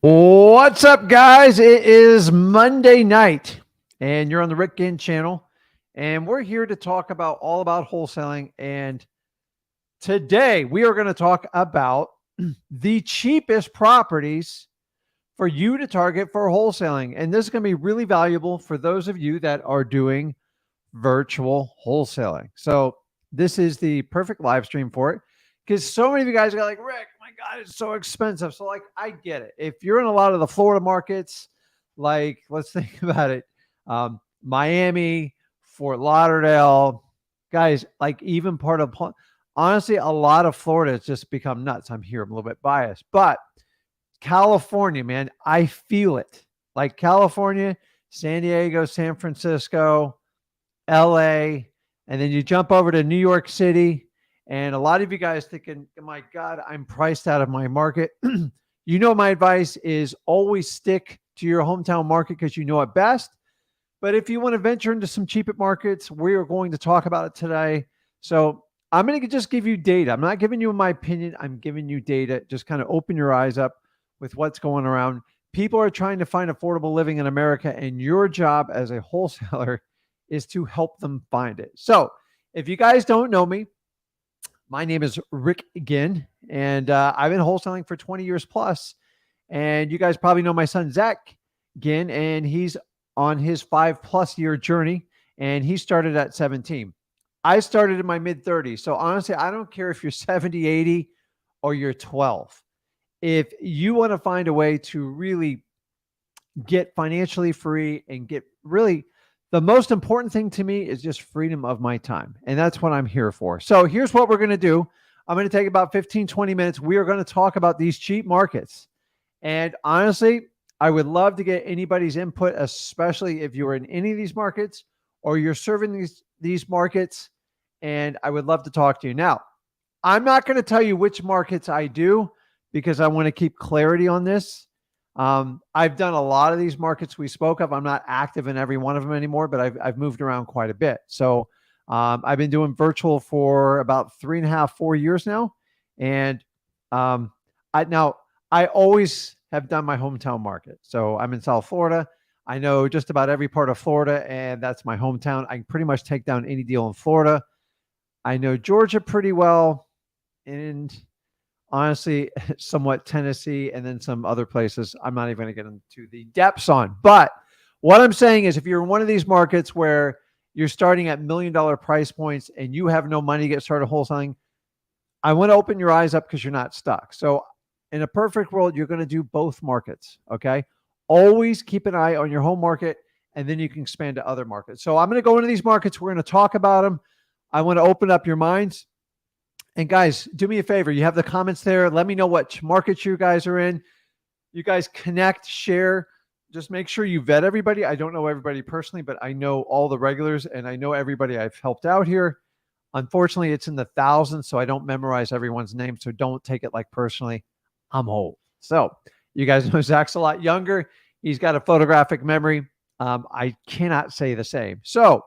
What's up, guys? It is Monday night, and you're on the Rick Ginn channel, and we're here to talk about all about wholesaling. And today we are going to talk about the cheapest properties for you to target for wholesaling. And this is going to be really valuable for those of you that are doing virtual wholesaling. So this is the perfect live stream for it because so many of you guys are like, Rick, my God, it's so expensive. So like, I get it. If you're in a lot of the Florida markets, like let's think about it, Miami, Fort Lauderdale, guys, like even part of, honestly, a lot of Florida has just become nuts. I'm here, I'm a little bit biased, but California, man, I feel it. Like California, San Diego, San Francisco, LA, and then you jump over to New York City. And a lot of you guys thinking, my God, I'm priced out of my market. You know, my advice is always stick to your hometown market because you know it best. But if you want to venture into some cheaper markets, we are going to talk about it today. So I'm going to just give you data. I'm not giving you my opinion. I'm giving you data. Just kind of open your eyes up with what's going around. People are trying to find affordable living in America, and your job as a wholesaler is to help them find it. So if you guys don't know me, my name is Rick Ginn, and I've been wholesaling for 20 years plus. And you guys probably know my son, Zach Ginn, and he's on his 5+ year journey, and he started at 17. I started in my mid 30s. So honestly, I don't care if you're 70, 80, or you're 12. If you want to find a way to really get financially free and get really, the most important thing to me is just freedom of my time. And that's what I'm here for. So here's what we're going to do. I'm going to take about 15, 20 minutes. We are going to talk about these cheap markets. And honestly, I would love to get anybody's input, especially if you're in any of these markets or you're serving these markets. And I would love to talk to you. Now, I'm not going to tell you which markets I do because I want to keep clarity on this. I've done a lot of these markets we spoke of. I'm not active in every one of them anymore, but I've moved around quite a bit. So I've been doing virtual for about 3.5, 4 years now. And I always have done my hometown market. So I'm in South Florida. I know just about every part of Florida, and that's my hometown. I can pretty much take down any deal in Florida. I know Georgia pretty well, and honestly, somewhat Tennessee, and then some other places I'm not even going to get into the depths on. But what I'm saying is if you're in one of these markets where you're starting at $1 million price points and you have no money to get started wholesaling, I want to open your eyes up because you're not stuck. So in a perfect world, you're going to do both markets, okay? Always keep an eye on your home market, and then you can expand to other markets. So I'm going to go into these markets. We're going to talk about them. I want to open up your minds. And guys, do me a favor. You have the comments there. Let me know what markets you guys are in. You guys connect, share. Just make sure you vet everybody. I don't know everybody personally, but I know all the regulars, and I know everybody I've helped out here. Unfortunately, it's in the thousands, so I don't memorize everyone's name. So don't take it like personally. I'm old. So you guys know Zach's a lot younger. He's got a photographic memory. I cannot say the same. So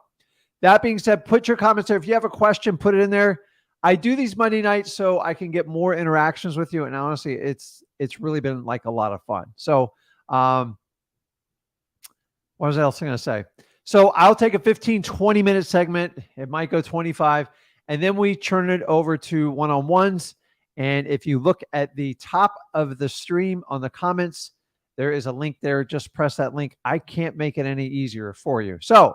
that being said, put your comments there. If you have a question, put it in there. I do these Monday nights so I can get more interactions with you. And honestly, it's really been like a lot of fun. So what was I else going to say? So I'll take a 15, 20-minute segment. It might go 25. And then we turn it over to one-on-ones. And if you look at the top of the stream on the comments, there is a link there. Just press that link. I can't make it any easier for you. So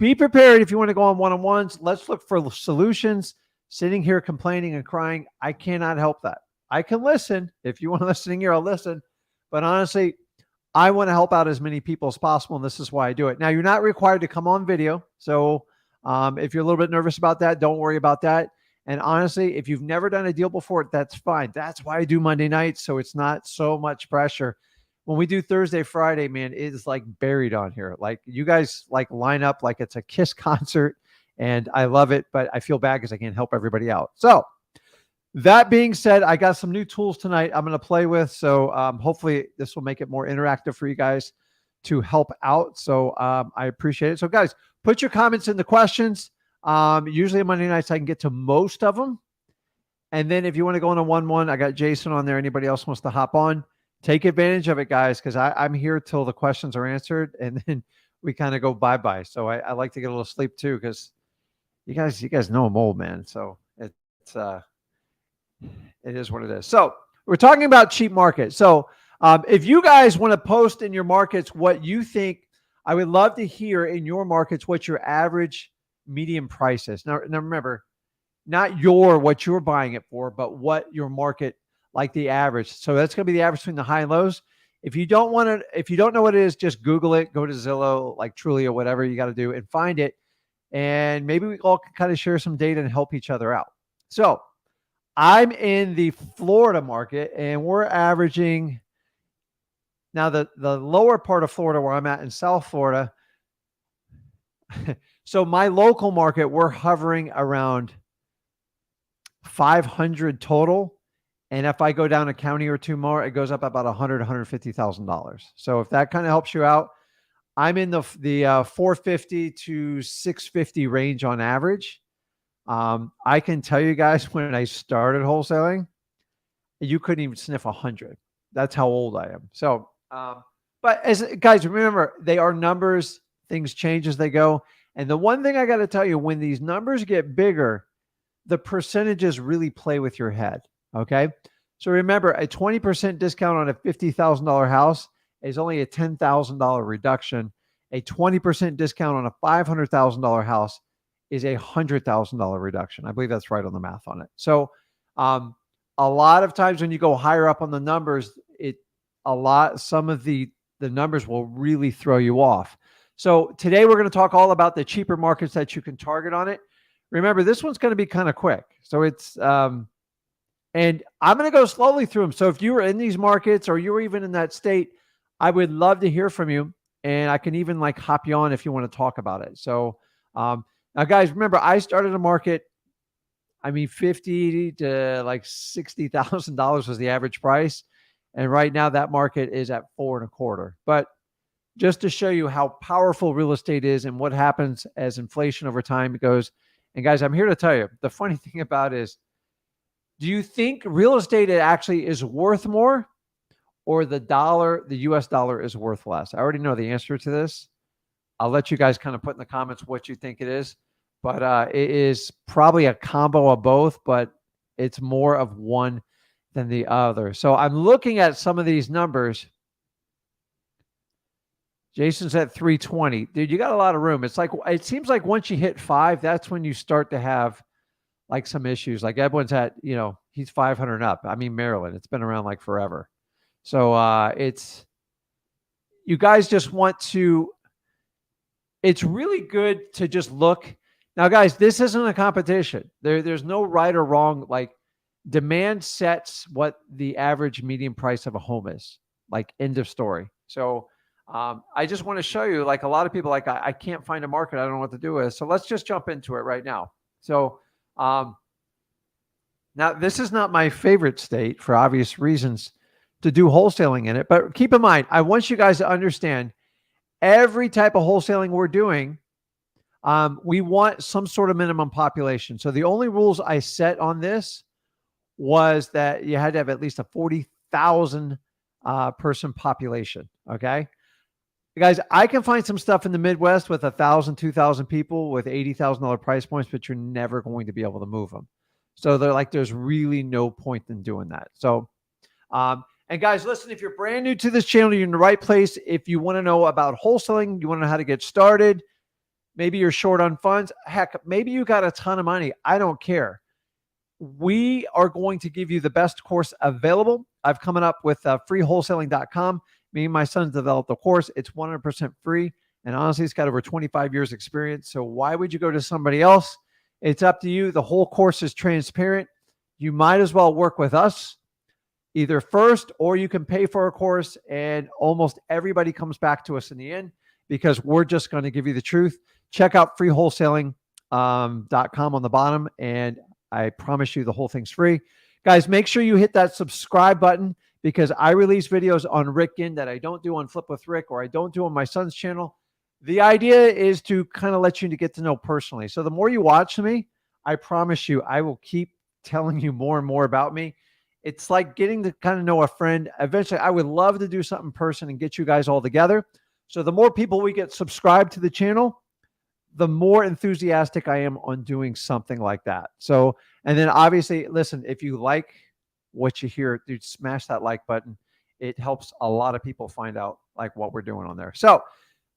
be prepared if you want to go on one-on-ones. Let's look for solutions. Sitting here complaining and crying, I cannot help that. I can listen. If you want to listen here, I'll listen. But honestly, I want to help out as many people as possible, and this is why I do it. Now, you're not required to come on video. So if you're a little bit nervous about that, don't worry about that. And honestly, if you've never done a deal before, that's fine. That's why I do Monday nights, so it's not so much pressure. When we do Thursday, Friday, man, it is like buried on here. Like you guys like line up like it's a Kiss concert, and I love it, but I feel bad because I can't help everybody out. So that being said, I got some new tools tonight I'm going to play with. So hopefully this will make it more interactive for you guys to help out. So I appreciate it. So guys, put your comments in the questions. Usually on Monday nights, I can get to most of them. And then if you want to go on a 1-1, I got Jason on there. Anybody else wants to hop on, Take advantage of it, guys, because I'm here till the questions are answered, and then we kind of go bye-bye. So I like to get a little sleep too, because you guys know I'm old, man. So it's it is what it is. So we're talking about cheap market. So if you guys want to post in your markets what you think, I would love to hear in your markets what your average median price is. Now remember, not what you're buying it for, but what your market, like the average. So that's going to be the average between the high and lows. If you don't want to, if you don't know what it is, just Google it, go to Zillow, like Truly or whatever you got to do, and find it. And maybe we all can kind of share some data and help each other out. So I'm in the Florida market, and we're averaging now the lower part of Florida where I'm at in South Florida. So my local market, we're hovering around 500 total. And if I go down a county or two more, it goes up about $150,000. So if that kind of helps you out, I'm in the 450 to 650 range on average. I can tell you guys, when I started wholesaling, you couldn't even sniff 100. That's how old I am. So, but as guys, remember, they are numbers. Things change as they go. And the one thing I got to tell you, when these numbers get bigger, the percentages really play with your head. Okay. So remember, a 20% discount on a $50,000 house is only a $10,000 reduction. A 20% discount on a $500,000 house is a $100,000 reduction. I believe that's right on the math on it. So a lot of times when you go higher up on the numbers, some of the numbers will really throw you off. So today we're going to talk all about the cheaper markets that you can target on it. Remember, this one's going to be kind of quick. So it's, and I'm going to go slowly through them. So if you were in these markets or you were even in that state, I would love to hear from you. And I can even like hop you on if you want to talk about it. So now guys, remember, I started a market, I mean, $50,000 to like $60,000 was the average price. And right now that market is at 4.25. But just to show you how powerful real estate is and what happens as inflation over time goes. And guys, I'm here to tell you, the funny thing about it is, do you think real estate actually is worth more, or the US dollar is worth less? I already know the answer to this. I'll let you guys kind of put in the comments what you think it is, but it is probably a combo of both, but it's more of one than the other. So I'm looking at some of these numbers. Jason's at 320. Dude, you got a lot of room. It seems like once you hit 5, that's when you start to have like some issues. Like Edwin's at, he's 500 up. I mean, Maryland, it's been around like forever. So you guys just want to, it's really good to just look. Now, guys, this isn't a competition. There's no right or wrong. Like, demand sets what the average median price of a home is. Like, end of story. So I just want to show you, like, a lot of people, like, I can't find a market. I don't know what to do with. So let's just jump into it right now. So now this is not my favorite state for obvious reasons to do wholesaling in it. But keep in mind, I want you guys to understand every type of wholesaling we're doing, we want some sort of minimum population. So the only rules I set on this was that you had to have at least a 40,000 person population. Okay. Guys, I can find some stuff in the Midwest with 1,000, 2,000 people with $80,000 price points, but you're never going to be able to move them. So they're like, there's really no point in doing that. So, and guys, listen, if you're brand new to this channel, you're in the right place. If you want to know about wholesaling, you want to know how to get started, maybe you're short on funds. Heck, maybe you got a ton of money. I don't care. We are going to give you the best course available. I've come up with freewholesaling.com. Me and my son developed a course. It's 100% free. And honestly, it's got over 25 years experience. So why would you go to somebody else? It's up to you. The whole course is transparent. You might as well work with us either first, or you can pay for a course, and almost everybody comes back to us in the end because we're just going to give you the truth. Check out freewholesaling.com on the bottom, and I promise you the whole thing's free. Guys, make sure you hit that subscribe button, because I release videos on Rick Ginn that I don't do on Flip with Rick, or I don't do on my son's channel. The idea is to kind of let you to get to know personally. So the more you watch me, I promise you, I will keep telling you more and more about me. It's like getting to kind of know a friend. Eventually, I would love to do something in person and get you guys all together. So the more people we get subscribed to the channel, the more enthusiastic I am on doing something like that. So, and then obviously, listen, if you like what you hear, dude, smash that like button. It helps a lot of people find out like what we're doing on there. So,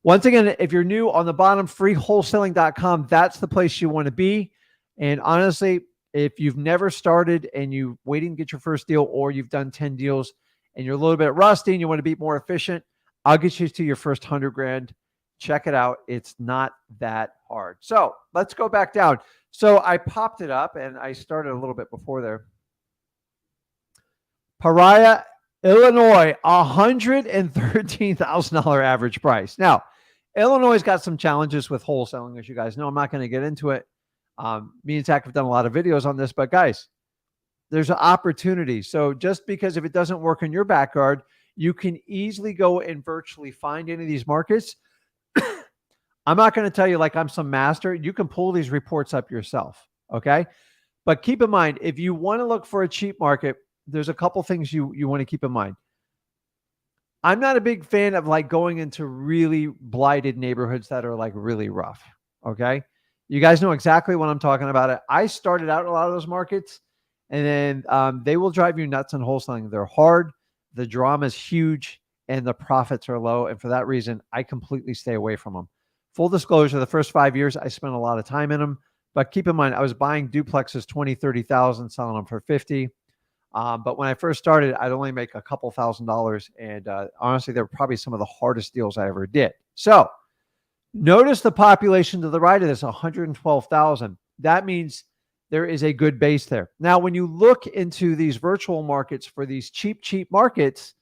once again, if you're new on the bottom, freewholesaling.com, that's the place you want to be. And honestly, if you've never started and you waiting to get your first deal, or you've done 10 deals and you're a little bit rusty and you want to be more efficient, I'll get you to your first 100 grand. Check it out. It's not that hard. So let's go back down. So I popped it up and I started a little bit before there. Pariah, Illinois, $113,000 average price. Now, Illinois has got some challenges with wholesaling, as you guys know. I'm not going to get into it. Me and Zach have done a lot of videos on this, but guys, there's an opportunity. So just because if it doesn't work in your backyard, you can easily go and virtually find any of these markets. I'm not going to tell you like I'm some master. You can pull these reports up yourself, okay? But keep in mind, if you want to look for a cheap market, there's a couple things you want to keep in mind. I'm not a big fan of like going into really blighted neighborhoods that are like really rough, okay? You guys know exactly what I'm talking about. I started out in a lot of those markets, and then they will drive you nuts on wholesaling. They're hard, the drama is huge, and the profits are low. And for that reason, I completely stay away from them. Full disclosure, the first 5 years, I spent a lot of time in them. But keep in mind, I was buying duplexes 20, 30,000, selling them for 50. But when I first started, I'd only make a couple $1,000s. And honestly, they were probably some of the hardest deals I ever did. So notice the population to the right of this, 112,000. That means there is a good base there. Now, when you look into these virtual markets for these cheap markets,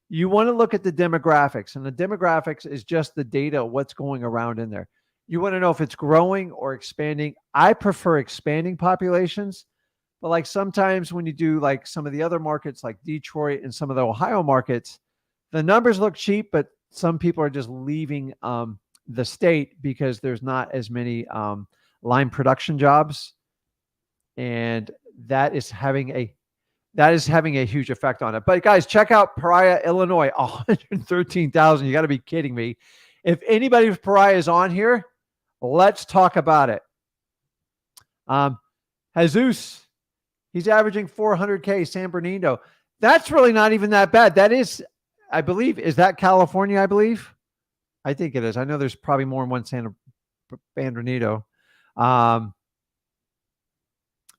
you want to look at the demographics. And the demographics is just the data, what's going around in there. You want to know if it's growing or expanding. I prefer expanding populations. But like sometimes when you do like some of the other markets like Detroit and some of the Ohio markets, the numbers look cheap, but some people are just leaving the state because there's not as many line production jobs. And that is having a huge effect on it. But guys, check out Pariah, Illinois, 113,000. You got to be kidding me. If anybody with Pariah is on here, let's talk about it. Jesus, he's averaging 400K, San Bernardino. That's really not even that bad. That is, I believe, is that California, I believe? I think it is. I know there's probably more than one San Bernardino.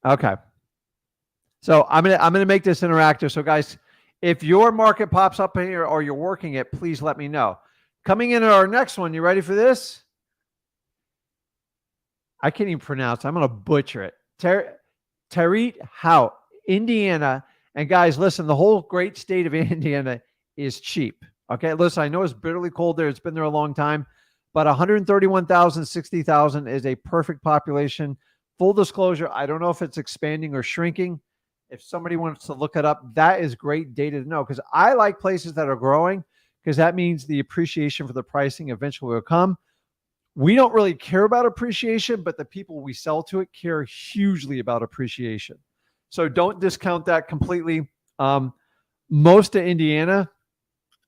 Okay. So I'm gonna make this interactive. So guys, if your market pops up here or you're working it, please let me know. Coming in at our next one, you ready for this? I can't even pronounce it. I'm gonna butcher it. Tarit Hout, Indiana. And guys, listen, the whole great state of Indiana is cheap. Okay, listen, I know it's bitterly cold there. It's been there a long time, but 131,000, 60,000 is a perfect population. Full disclosure, I don't know if it's expanding or shrinking. If somebody wants to look it up, that is great data to know, because I like places that are growing, because that means the appreciation for the pricing eventually will come. We don't really care about appreciation, but the people we sell to it care hugely about appreciation. So don't discount that completely. Most of Indiana,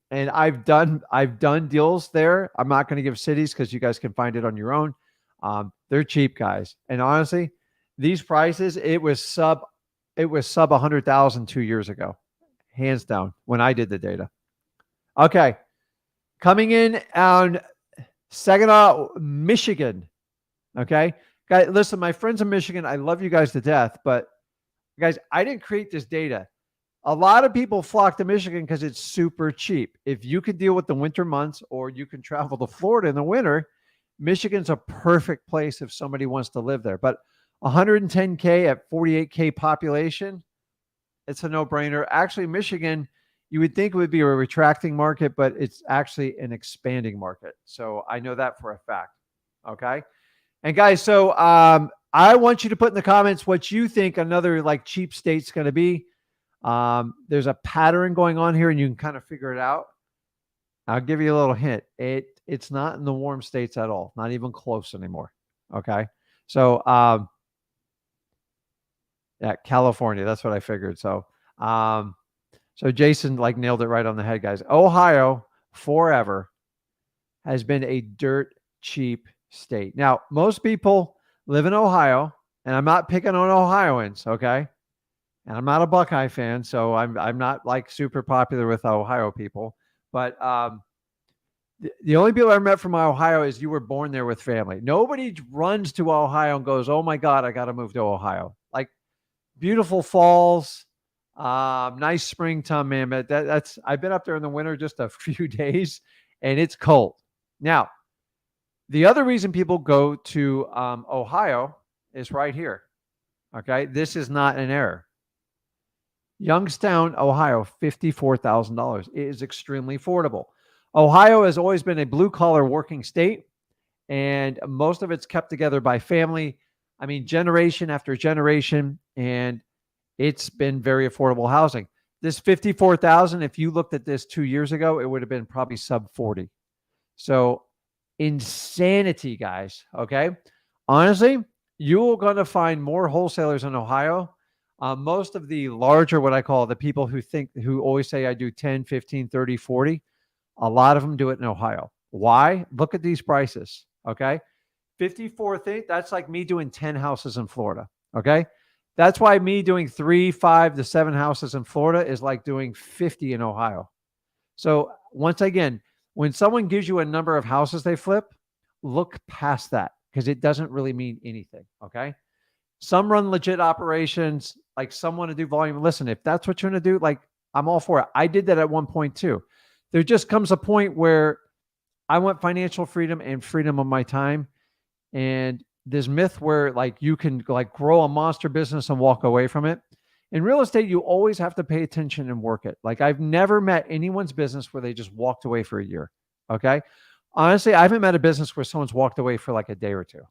and I've done deals there. I'm not going to give cities because you guys can find it on your own. They're cheap, guys. And honestly, these prices, it was sub 100,000 2 years ago, hands down, when I did the data. Okay. Coming in on Saginaw, Michigan. Okay. Guys, listen, my friends in Michigan, I love you guys to death, but guys, I didn't create this data. A lot of people flock to Michigan because it's super cheap. If you can deal with the winter months, or you can travel to Florida in the winter, Michigan's a perfect place if somebody wants to live there. But 110K at 48K population, it's a no-brainer. Actually, Michigan, you would think it would be a retracting market, but it's actually an expanding market. So I know that for a fact. Okay. And guys, so I want you to put in the comments what you think another like cheap state's going to be. There's a pattern going on here, and you can kind of figure it out. I'll give you a little hint. It's not in the warm states at all, not even close anymore. Okay. So, yeah, California, that's what I figured. So So Jason like nailed it right on the head, guys. Ohio forever has been a dirt cheap state. Now, most people live in Ohio, and I'm not picking on Ohioans, okay? And I'm not a Buckeye fan, so I'm not like super popular with Ohio people. But the only people I met from Ohio is you were born there with family. Nobody runs to Ohio and goes, "Oh my God, I got to move to Ohio." Like beautiful falls, nice springtime, man. But that's I've been up there in the winter just a few days, and it's cold. Now, the other reason people go to Ohio is right here. Okay, this is not an error. Youngstown, Ohio, $54,000. It is extremely affordable. Ohio has always been a blue collar working state, and most of it's kept together by family. I mean, generation after generation, and it's been very affordable housing. This 54,000, if you looked at this 2 years ago, it would have been probably sub 40. So insanity, guys. Okay. Honestly, you're going to find more wholesalers in Ohio. Most of the larger, what I call the people who always say I do 10, 15, 30, 40, a lot of them do it in Ohio. Why? Look at these prices. Okay. 54 thing, that's like me doing 10 houses in Florida. Okay. That's why me doing 3, 5 to 7 houses in Florida is like doing 50 in Ohio. So once again, when someone gives you a number of houses they flip, look past that because it doesn't really mean anything. Okay. Some run legit operations, like some want to do volume. Listen, if that's what you're going to do, like I'm all for it. I did that at one point too. There just comes a point where I want financial freedom and freedom of my time. And this myth where like you can like grow a monster business and walk away from it. In real estate, you always have to pay attention and work it. Like I've never met anyone's business where they just walked away for a year. Okay. Honestly, I haven't met a business where someone's walked away for like a day or two.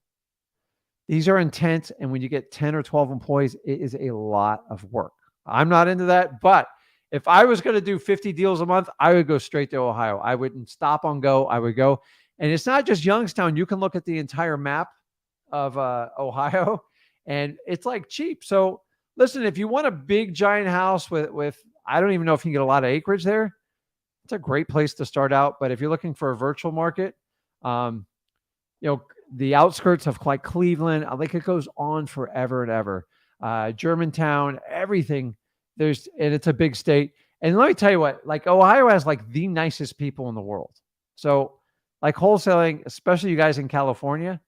These are intense. And when you get 10 or 12 employees, it is a lot of work. I'm not into that. But if I was going to do 50 deals a month, I would go straight to Ohio. I wouldn't stop on go. I would go. And it's not just Youngstown. You can look at the entire map of Ohio, and it's like cheap. So listen, if you want a big giant house with I don't even know if you can get a lot of acreage there, it's a great place to start out. But if you're looking for a virtual market, um, the outskirts of like Cleveland, like it goes on forever and ever. Germantown, everything. And it's a big state. And let me tell you what, like Ohio has like the nicest people in the world. So like wholesaling, especially you guys in California,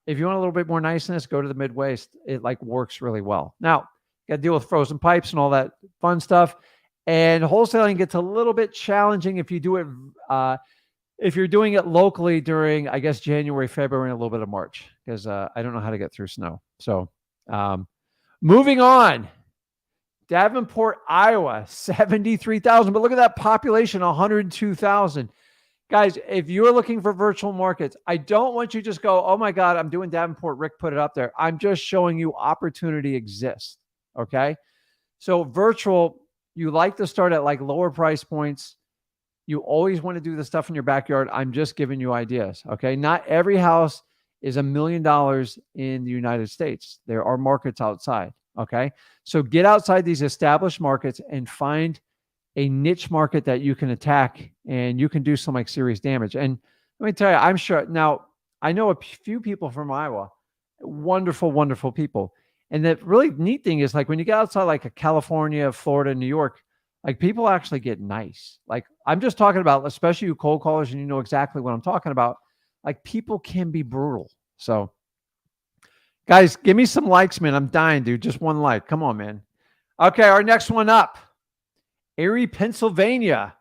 if you want a little bit more niceness, go to the Midwest. It like works really well. Now, you got to deal with frozen pipes and all that fun stuff. And wholesaling gets a little bit challenging if you do it, if you're doing it locally during, I guess, January, February, and a little bit of March, because I don't know how to get through snow. So moving on. Davenport, Iowa, 73,000. But look at that population, 102,000. Guys, if you're looking for virtual markets, I don't want you to just go, oh my God, I'm doing Davenport. Rick put it up there. I'm just showing you opportunity exists. Okay. So virtual, you like to start at like lower price points. You always want to do the stuff in your backyard. I'm just giving you ideas. Okay. Not every house is $1 million in the United States. There are markets outside. Okay. So get outside these established markets and find a niche market that you can attack, and you can do some like serious damage. And let me tell you, I'm sure now I know a few people from Iowa, wonderful, wonderful people. And the really neat thing is like when you get outside like a California, Florida, New York, like people actually get nice. Like I'm just talking about, especially you cold callers, and you know exactly what I'm talking about. Like people can be brutal. So guys, give me some likes, man. I'm dying, dude. Just one like. Come on, man. Okay. Our next one up. Erie, Pennsylvania,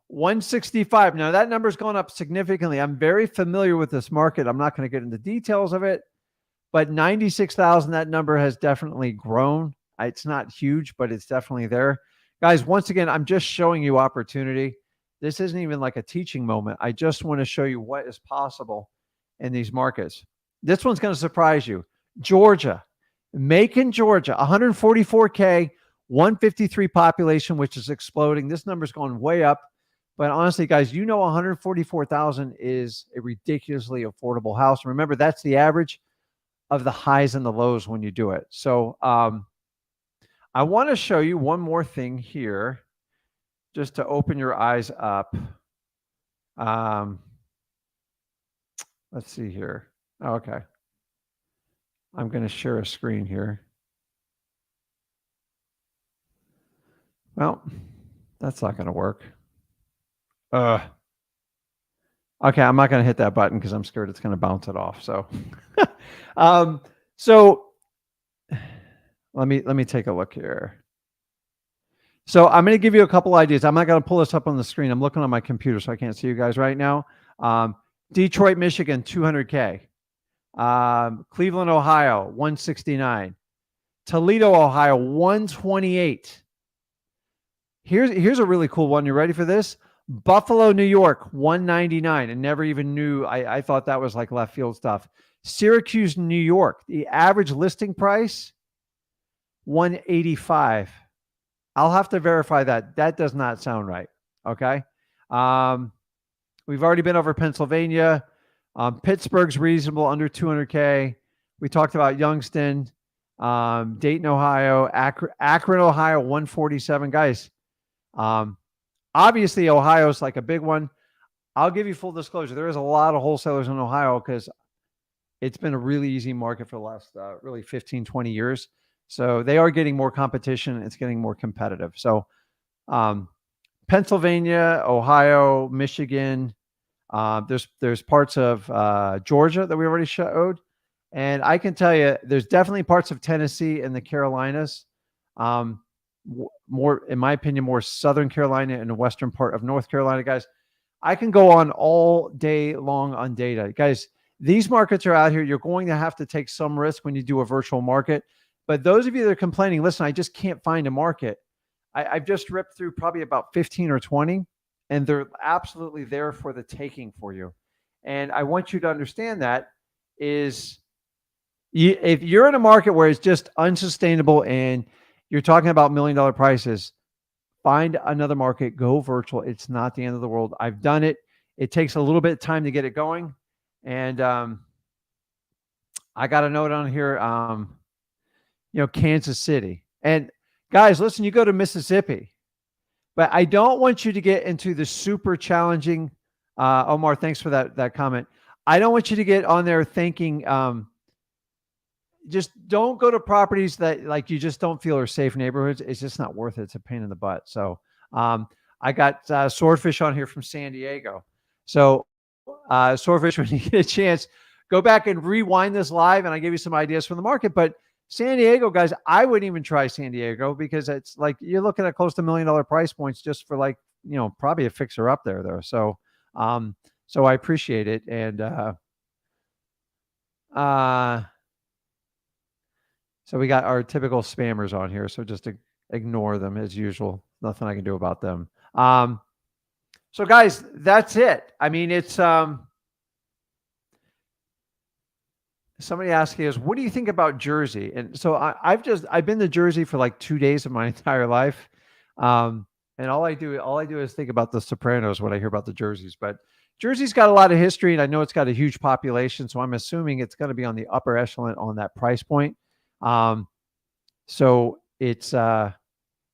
165. Now that number's gone up significantly. I'm very familiar with this market. I'm not going to get into details of it, but 96,000, that number has definitely grown. It's not huge, but it's definitely there. Guys, once again, I'm just showing you opportunity. This isn't even like a teaching moment. I just want to show you what is possible in these markets. This one's going to surprise you. Georgia, Macon, Georgia, 144K. 153 population, which is exploding. This number's going way up. But honestly, guys, 144,000 is a ridiculously affordable house. Remember, that's the average of the highs and the lows when you do it. So I want to show you one more thing here, just to open your eyes up. Let's see here. Oh, okay. I'm going to share a screen here. Well, that's not going to work. Okay, I'm not going to hit that button because I'm scared it's going to bounce it off. So, so let me take a look here. So I'm going to give you a couple ideas. I'm not going to pull this up on the screen. I'm looking on my computer, so I can't see you guys right now. Detroit, Michigan, 200K. Cleveland, Ohio, 169. Toledo, Ohio, 128. Here's a really cool one. You ready for this? Buffalo, New York, 199. And never even knew. I thought that was like left field stuff. Syracuse, New York, the average listing price, 185. I'll have to verify that. That does not sound right. Okay. We've already been over Pennsylvania. Pittsburgh's reasonable, under 200K. We talked about Youngstown, Dayton, Ohio, Akron, Ohio, 147. Guys, obviously Ohio's like a big one. I'll give you full disclosure. There is a lot of wholesalers in Ohio because it's been a really easy market for the last really 15, 20 years. So they are getting more competition. It's getting more competitive. So Pennsylvania, Ohio, Michigan, there's parts of Georgia that we already showed. And I can tell you, there's definitely parts of Tennessee and the Carolinas, more, in my opinion, more Southern Carolina and the western part of North Carolina. Guys, I can go on all day long on data. Guys, these markets are out here. You're going to have to take some risk when you do a virtual market. But those of you that are complaining, listen, I just can't find a market. I've just ripped through probably about 15 or 20, and they're absolutely there for the taking for you. And I want you to understand that is if you're in a market where it's just unsustainable and you're talking about $1 million prices, find another market, go virtual. It's not the end of the world. I've done it. It takes a little bit of time to get it going. And I got a note on here, Kansas City. And guys, listen, you go to Mississippi, but I don't want you to get into the super challenging. Omar, thanks for that comment. I don't want you to get on there thinking, just don't go to properties that like you just don't feel are safe neighborhoods. It's just not worth it. It's a pain in the butt. So I got Swordfish on here from San Diego. So Swordfish, when you get a chance, go back and rewind this live, and I give you some ideas from the market. But San Diego, guys, I wouldn't even try San Diego because it's like you're looking at close to $1 million price points just for like, probably a fixer up there though. So so I appreciate it. And so we got our typical spammers on here. So just ignore them as usual. Nothing I can do about them. So guys, that's it. I mean, it's somebody asking us, what do you think about Jersey? And so I've been to Jersey for like 2 days of my entire life. And all I do is think about the Sopranos when I hear about the Jerseys. But Jersey's got a lot of history, and I know it's got a huge population. So I'm assuming it's going to be on the upper echelon on that price point. So it's, I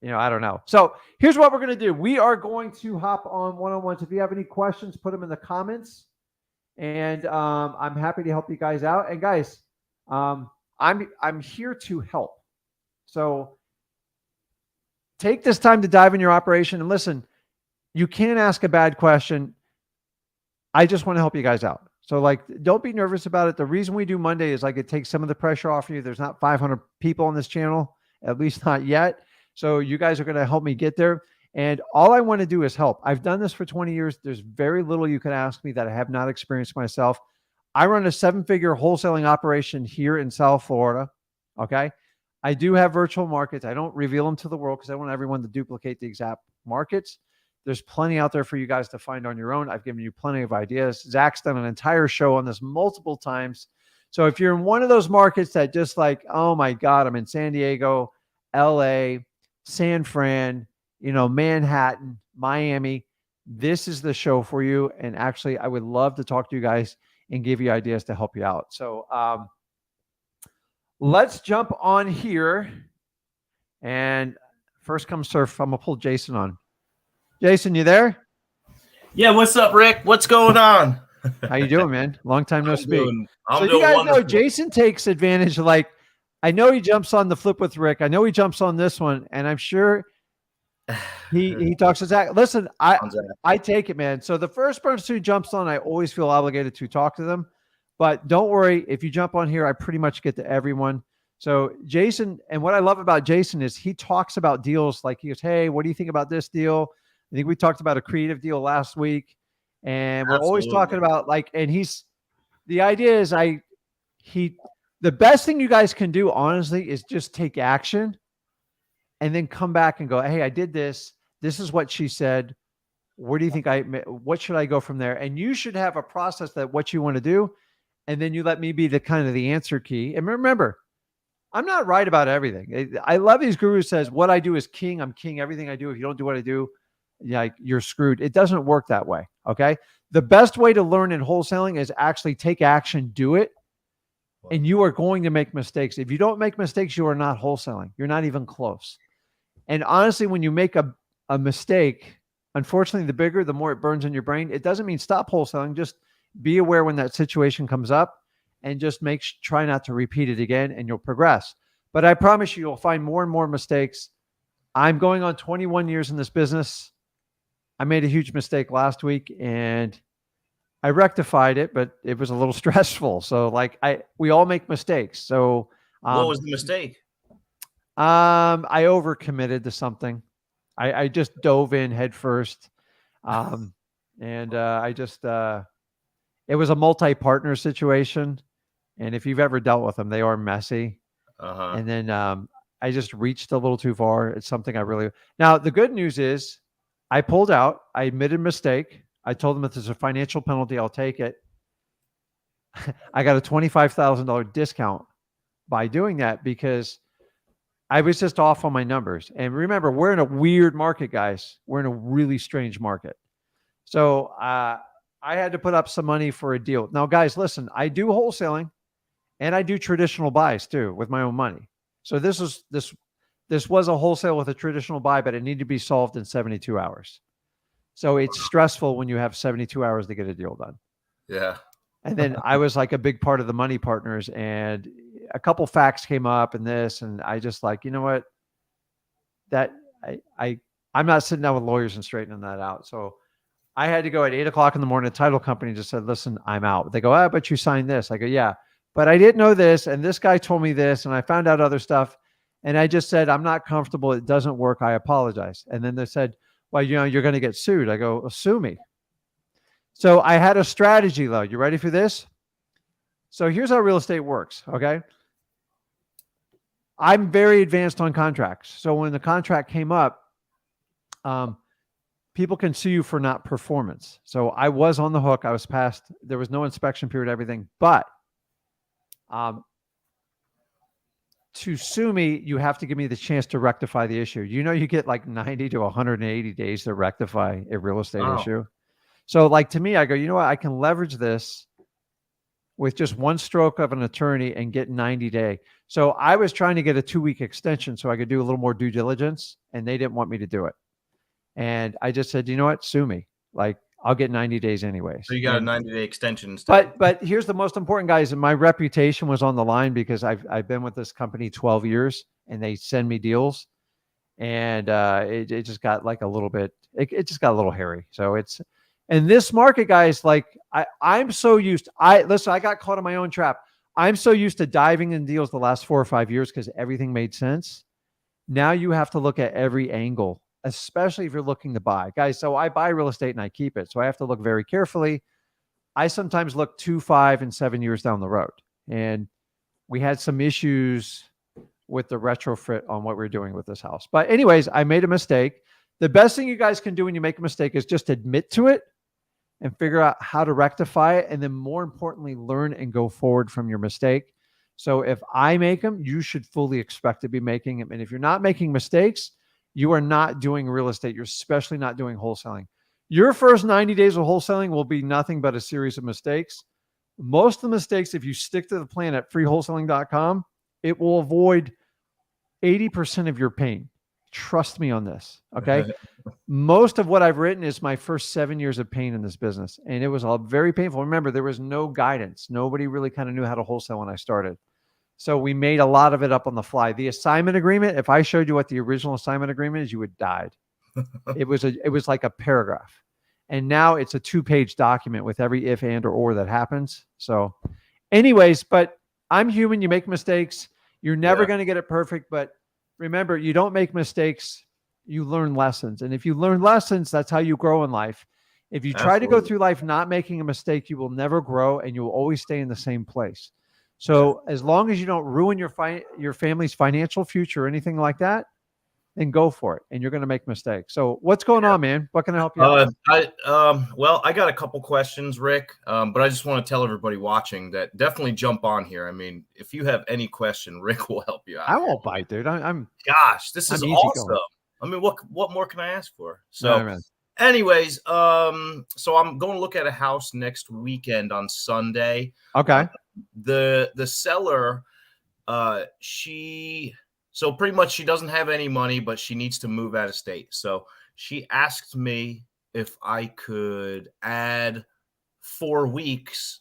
don't know. So here's what we're going to do. We are going to hop on one-on-ones. If you have any questions, put them in the comments. And I'm happy to help you guys out. And guys, I'm here to help. So take this time to dive in your operation. And listen, you can't ask a bad question. I just want to help you guys out. So like, don't be nervous about it. The reason we do Monday is like it takes some of the pressure off of you. There's not 500 people on this channel, at least not yet. So you guys are going to help me get there. And all I want to do is help. I've done this for 20 years. There's very little you can ask me that I have not experienced myself. I run a 7-figure wholesaling operation here in South Florida. Okay. I do have virtual markets. I don't reveal them to the world because I want everyone to duplicate the exact markets. There's plenty out there for you guys to find on your own. I've given you plenty of ideas. Zach's done an entire show on this multiple times. So if you're in one of those markets that just like, oh my God, I'm in San Diego, LA, San Fran, Manhattan, Miami, this is the show for you. And actually, I would love to talk to you guys and give you ideas to help you out. So let's jump on here And first come surf, I'm gonna pull Jason on. Jason, you there? Yeah, what's up, Rick? What's going on? How you doing, man? Long time no speak. I'm So you doing guys know wonderful. Jason takes advantage of, like, I know he jumps on the flip with Rick. I know he jumps on this one, and I'm sure he talks to Zach. Listen, I take it, man. So the first person who jumps on, I always feel obligated to talk to them. But don't worry, if you jump on here, I pretty much get to everyone. So Jason, and what I love about Jason is he talks about deals, like he goes, "Hey, what do you think about this deal?" I think we talked about a creative deal last week, and we're always talking about, like, and the idea is the best thing you guys can do, honestly, is just take action and then come back and go, "Hey, I did this. This is what she said. Where do you think what should I go from there?" And you should have a process that what you want to do. And then you let me be the kind of the answer key. And remember, I'm not right about everything. I love these gurus says what I do is king. I'm king. Everything I do. If you don't do what I do, like, you're screwed. It doesn't work that way. Okay. The best way to learn in wholesaling is actually take action, do it. And you are going to make mistakes. If you don't make mistakes, you are not wholesaling. You're not even close. And honestly, when you make a mistake, unfortunately, the bigger, the more it burns in your brain. It doesn't mean stop wholesaling. Just be aware when that situation comes up and just try not to repeat it again, and you'll progress. But I promise you'll find more and more mistakes. I'm going on 21 years in this business. I made a huge mistake last week and I rectified it, but it was a little stressful. So, like, we all make mistakes. So what was the mistake? I overcommitted to something. I just dove in head first. And I just it was a multi-partner situation. And if you've ever dealt with them, they are messy. And then I just reached a little too far. It's something now the good news is I pulled out, I admitted mistake. I told them if there's a financial penalty, I'll take it. I got a $25,000 discount by doing that because I was just off on my numbers. And remember, we're in a weird market, guys. We're in a really strange market. So I had to put up some money for a deal. Now, guys, listen, I do wholesaling and I do traditional buys too with my own money. So this was a wholesale with a traditional buy, but it needed to be solved in 72 hours. So it's stressful when you have 72 hours to get a deal done. Yeah. And then I was like a big part of the money partners, and a couple facts came up and this, and I just like, you know what, that I'm not sitting down with lawyers and straightening that out. So I had to go at 8:00 in the morning. The title company just said, "Listen, I'm out." They go, but you signed this." I go, "Yeah, but I didn't know this. And this guy told me this, and I found out other stuff. And I just said, I'm not comfortable. It doesn't work. I apologize." And then they said, "Well, you're going to get sued." I go, "Well, sue me." So I had a strategy, though. You ready for this? So here's how real estate works. Okay. I'm very advanced on contracts. So when the contract came up, people can sue you for not performance. So I was on the hook. I was passed. There was no inspection period, everything. But to sue me, you have to give me the chance to rectify the issue. You get like 90 to 180 days to rectify a real estate issue. So, like, to me, I go, you know what? I can leverage this with just one stroke of an attorney and get 90-day. So I was trying to get a 2-week extension so I could do a little more due diligence, and they didn't want me to do it. And I just said, you know what? Sue me. Like, I'll get 90 days anyways. So you got a 90-day extension instead. But here's the most important, guys. And my reputation was on the line because I've been with this company 12 years, and they send me deals. And it just got like a little bit, it just got a little hairy. So in this market, guys, like I'm so used, I got caught in my own trap. I'm so used to diving in deals the last 4 or 5 years because everything made sense. Now you have to look at every angle, especially if you're looking to buy. Guys, so I buy real estate and I keep it. So I have to look very carefully. I sometimes look 2, 5, and 7 years down the road. And we had some issues with the retrofit on what we're doing with this house. But anyways, I made a mistake. The best thing you guys can do when you make a mistake is just admit to it and figure out how to rectify it. And then more importantly, learn and go forward from your mistake. So if I make them, you should fully expect to be making them. And if you're not making mistakes, you are not doing real estate. You're especially not doing wholesaling. Your first 90 days of wholesaling will be nothing but a series of mistakes. Most of the mistakes, if you stick to the plan at freewholesaling.com, it will avoid 80% of your pain. Trust me on this. Okay. Most of what I've written is my first 7 years of pain in this business. And it was all very painful. Remember, there was no guidance. Nobody really kind of knew how to wholesale when I started. So we made a lot of it up on the fly. The assignment agreement, if I showed you what the original assignment agreement is, you would die. It was like a paragraph. And now it's a 2-page document with every if, and, or that happens. So anyways, but I'm human. You make mistakes. You're never going to get it perfect. But remember, you don't make mistakes. You learn lessons. And if you learn lessons, that's how you grow in life. If you try to go through life not making a mistake, you will never grow and you will always stay in the same place. So as long as you don't ruin your family's financial future or anything like that, then go for it. And you're going to make mistakes. So what's going on, man? What can I help you out with? Well, I got a couple questions, Rick, but I just want to tell everybody watching that definitely jump on here. I mean, if you have any question, Rick will help you out. I won't bite, dude. Gosh, this is awesome. Going. I mean, what more can I ask for? So anyways, so I'm going to look at a house next weekend on Sunday. Okay. The seller, so pretty much she doesn't have any money, but she needs to move out of state. So she asked me if I could add 4 weeks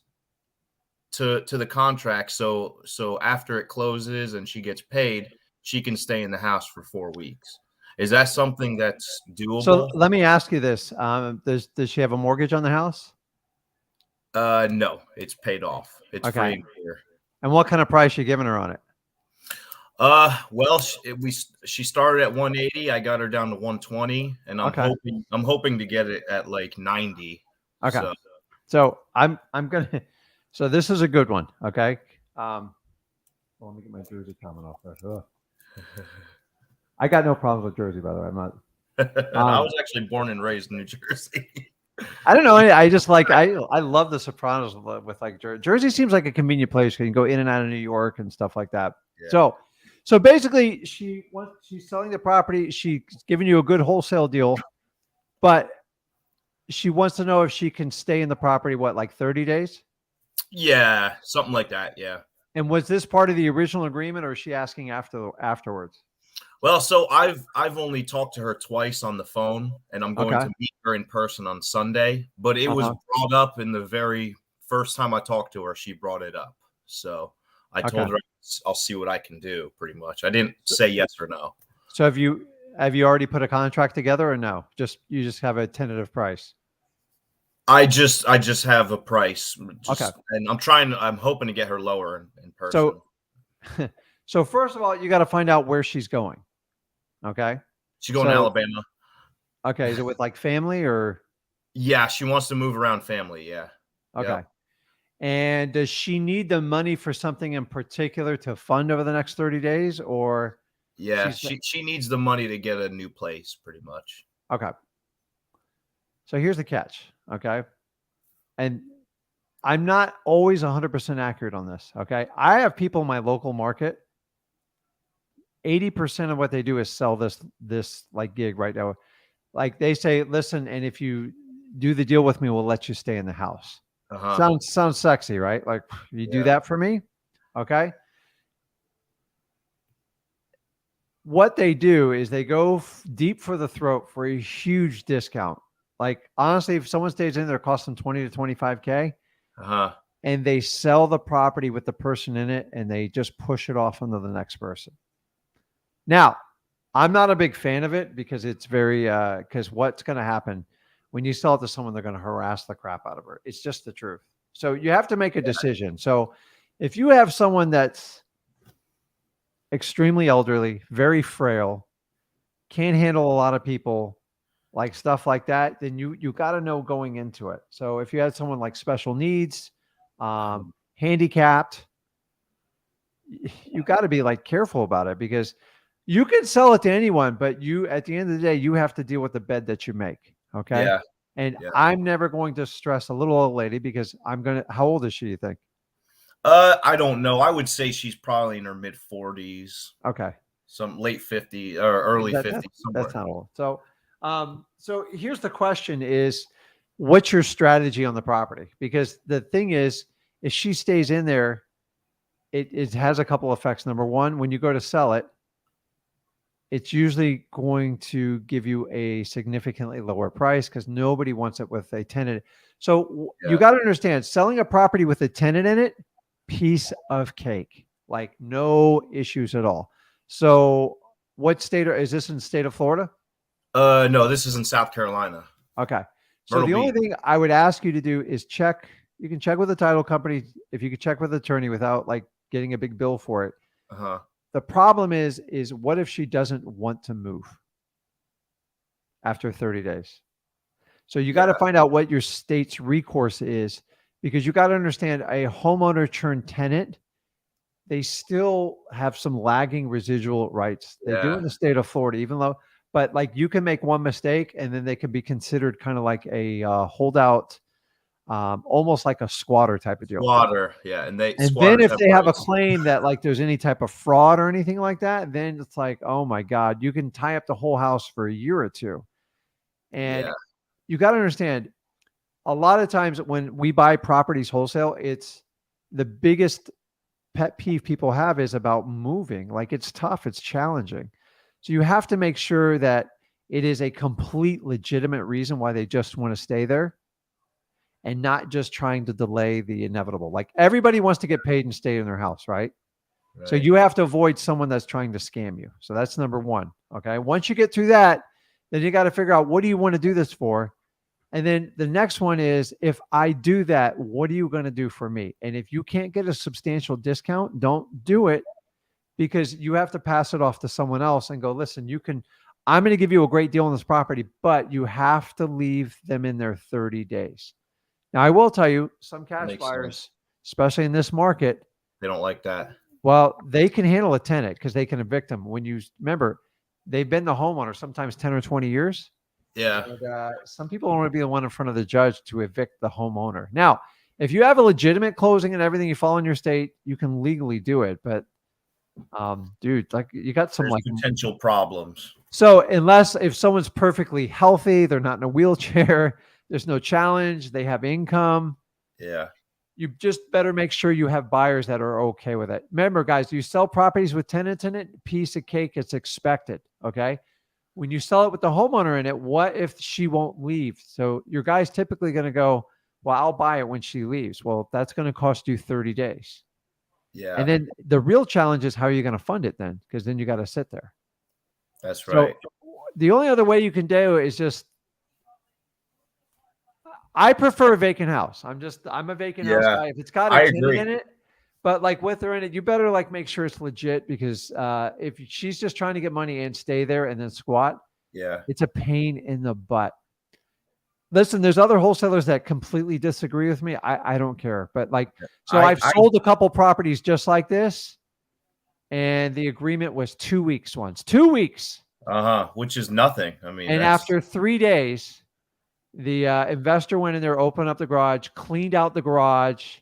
to the contract. So after it closes and she gets paid, she can stay in the house for 4 weeks. Is that something that's doable? So let me ask you this. Does she have a mortgage on the house? No, it's paid off. It's free and clear. And what kind of price you giving her on it? Well, she started at 180. I got her down to 120, and I'm hoping to get it at like 90. Okay. So I'm gonna. So this is a good one. Okay. Let me get my Jersey comment off there. I got no problems with Jersey, by the way. I'm not. I was actually born and raised in New Jersey. I don't know. I just like I love the Sopranos with like Jersey. Jersey seems like a convenient place. You can go in and out of New York and stuff like that. Yeah. So basically, she's selling the property. She's giving you a good wholesale deal, but she wants to know if she can stay in the property. What, like 30 days? Yeah, something like that. Yeah. And was this part of the original agreement, or is she asking afterwards? Well, so I've only talked to her twice on the phone, and I'm going to meet her in person on Sunday. But it was brought up in the very first time I talked to her. She brought it up, so I told her I'll see what I can do. Pretty much, I didn't say yes or no. So have you already put a contract together, or no? You just have a tentative price. I just have a price. And I'm hoping to get her lower in person. So first of all, you got to find out where she's going. Okay. She's going to Alabama. Okay. Is it with like family or? Yeah, she wants to move around family. Yeah. Okay. Yeah. And does she need the money for something in particular to fund over the next 30 days, or? Yeah, she needs the money to get a new place, pretty much. Okay. So here's the catch. Okay. And I'm not always 100% accurate on this. Okay. I have people in my local market. 80% of what they do is sell this like gig right now. Like they say, listen, and if you do the deal with me, we'll let you stay in the house. Sounds sexy, right? Like you do that for me. Okay. What they do is they go deep for the throat for a huge discount. Like honestly, if someone stays in there, it costs them 20 to 25K. And they sell the property with the person in it, and they just push it off onto the next person. Now, I'm not a big fan of it because it's very, because what's going to happen when you sell it to someone, they're going to harass the crap out of her. It's just the truth. So you have to make a decision. So if you have someone that's extremely elderly, very frail, can't handle a lot of people, like stuff like that, then you got to know going into it. So if you had someone like special needs, handicapped, you got to be like careful about it, because you can sell it to anyone, but you, at the end of the day, you have to deal with the bed that you make. Okay. Yeah. And I'm never going to stress a little old lady, because how old is she, you think? I don't know. I would say she's probably in her mid 40s. Okay. Some late 50s or early 50s. That's not old. So here's the question is, what's your strategy on the property? Because the thing is, if she stays in there, it has a couple effects. Number one, when you go to sell it, it's usually going to give you a significantly lower price because nobody wants it with a tenant. So you Yeah. got to understand, selling a property with a tenant in it, piece of cake, like no issues at all. So what state is this in the state of Florida? No, this is in South Carolina. Okay. So Myrtle the only Beach. thing I would ask you to do is check. You can check with the title company if you could check with the attorney without like getting a big bill for it. Uh-huh. The problem is what if she doesn't want to move after 30 days? So you got to Yeah. find out what your state's recourse is because you got to understand a homeowner turned tenant, they still have some lagging residual rights. They do Yeah. in the state of Florida, even though, but like you can make one mistake and then they can be considered kind of like a holdout, almost like a squatter type of deal. Squatter. Yeah. And And then squatters if have they have a rights. claim that like there's any type of fraud or anything like that, then it's like, oh my God, you can tie up the whole house for a year or two. And Yeah. you got to understand, a lot of times when we buy properties wholesale, it's the biggest pet peeve people have is about moving. Like it's tough, it's challenging. So you have to make sure that it is a complete legitimate reason why they just want to stay there and not just trying to delay the inevitable. Like everybody wants to get paid and stay in their house, right? So Right. you have to avoid someone that's trying to scam you. So that's number one. Okay. Once you get through that, then you got to figure out what do you want to do this for? And then the next one is if I do that, what are you going to do for me? And if you can't get a substantial discount, don't do it because you have to pass it off to someone else and go, listen, I'm going to give you a great deal on this property, but you have to leave them in there 30 days. Now, I will tell you, some cash Makes buyers, sense. especially in this market, They don't like that. well, they can handle a tenant because they can evict them. When you remember, they've been the homeowner sometimes 10 or 20 years. Yeah. And some people don't want to be the one in front of the judge to evict the homeowner. Now, if you have a legitimate closing and everything, you fall in your state, you can legally do it. But, dude, like you got some There's like potential problems. so if someone's perfectly healthy, they're not in a wheelchair, there's no challenge, they have income. Yeah. You just better make sure you have buyers that are okay with it. Remember, guys, you sell properties with tenants in it, piece of cake, it's expected. Okay. When you sell it with the homeowner in it, what if she won't leave? So your guy's typically going to go, well, I'll buy it when she leaves. Well, that's going to cost you 30 days. Yeah. And then the real challenge is how are you going to fund it then? Because then you got to sit there. That's So right. the only other way you can do is just, I prefer a vacant house. I'm a vacant house Yeah. guy. If it's got a I tenant agree. in it, but like with her in it, you better like make sure it's legit because if she's just trying to get money and stay there and then squat, Yeah. it's a pain in the butt. Listen, there's other wholesalers that completely disagree with me. I don't care. But like, so I've sold a couple properties just like this. And the agreement was 2 weeks once. 2 weeks. Which is nothing. I mean, And that's after 3 days, the investor went in there, opened up the garage, cleaned out the garage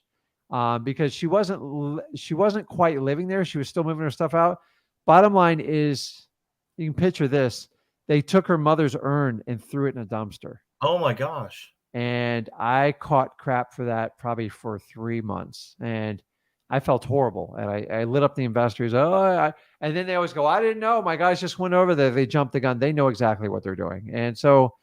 because she wasn't quite living there. She was still moving her stuff out. Bottom line is, you can picture this. They took her mother's urn and threw it in a dumpster. oh my gosh. And I caught crap for that probably for 3 months. And I felt horrible. And I lit up the investors. And then they always go, I didn't know. My guys just went over there. They jumped the gun. They know exactly what they're doing. And so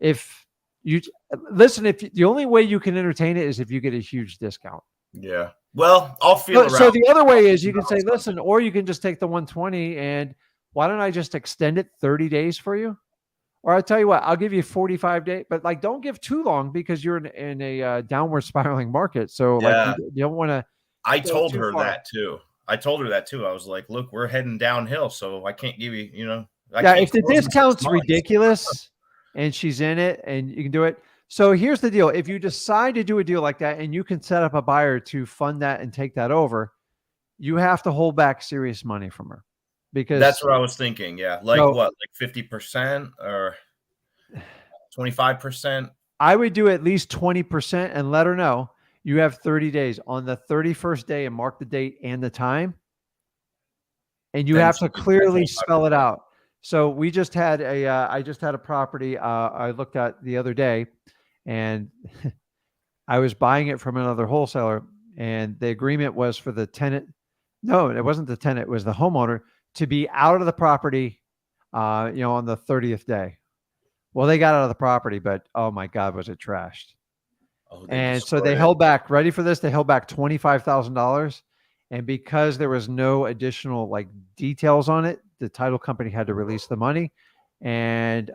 if you listen, the only way you can entertain it is if you get a huge discount. Yeah. Well, I'll feel around. So the other way is you can say, listen, or you can just take the 120 and why don't I just extend it 30 days for you? Or I'll tell you what, I'll give you 45 days, but like, don't give too long because you're in a downward spiraling market. So Yeah. like, you don't want to. I told her that too. I was like, look, we're heading downhill. So I can't give you, if the discount's ridiculous and she's in it and you can do it. So here's the deal. If you decide to do a deal like that and you can set up a buyer to fund that and take that over, you have to hold back serious money from her because that's what I was thinking. Yeah. Like what, like 50% or 25%? I would do at least 20% and let her know you have 30 days on the 31st day and mark the date and the time. And you have to clearly spell it out. So we just had I just had a property I looked at the other day and I was buying it from another wholesaler and the agreement was for the tenant. No, it wasn't the tenant. It was the homeowner to be out of the property on the 30th day. Well, they got out of the property, but oh my God, was it trashed. Oh, they And so destroyed they it. held back, ready for this? They held back $25,000. And because there was no additional like details on it, the title company had to release the money. And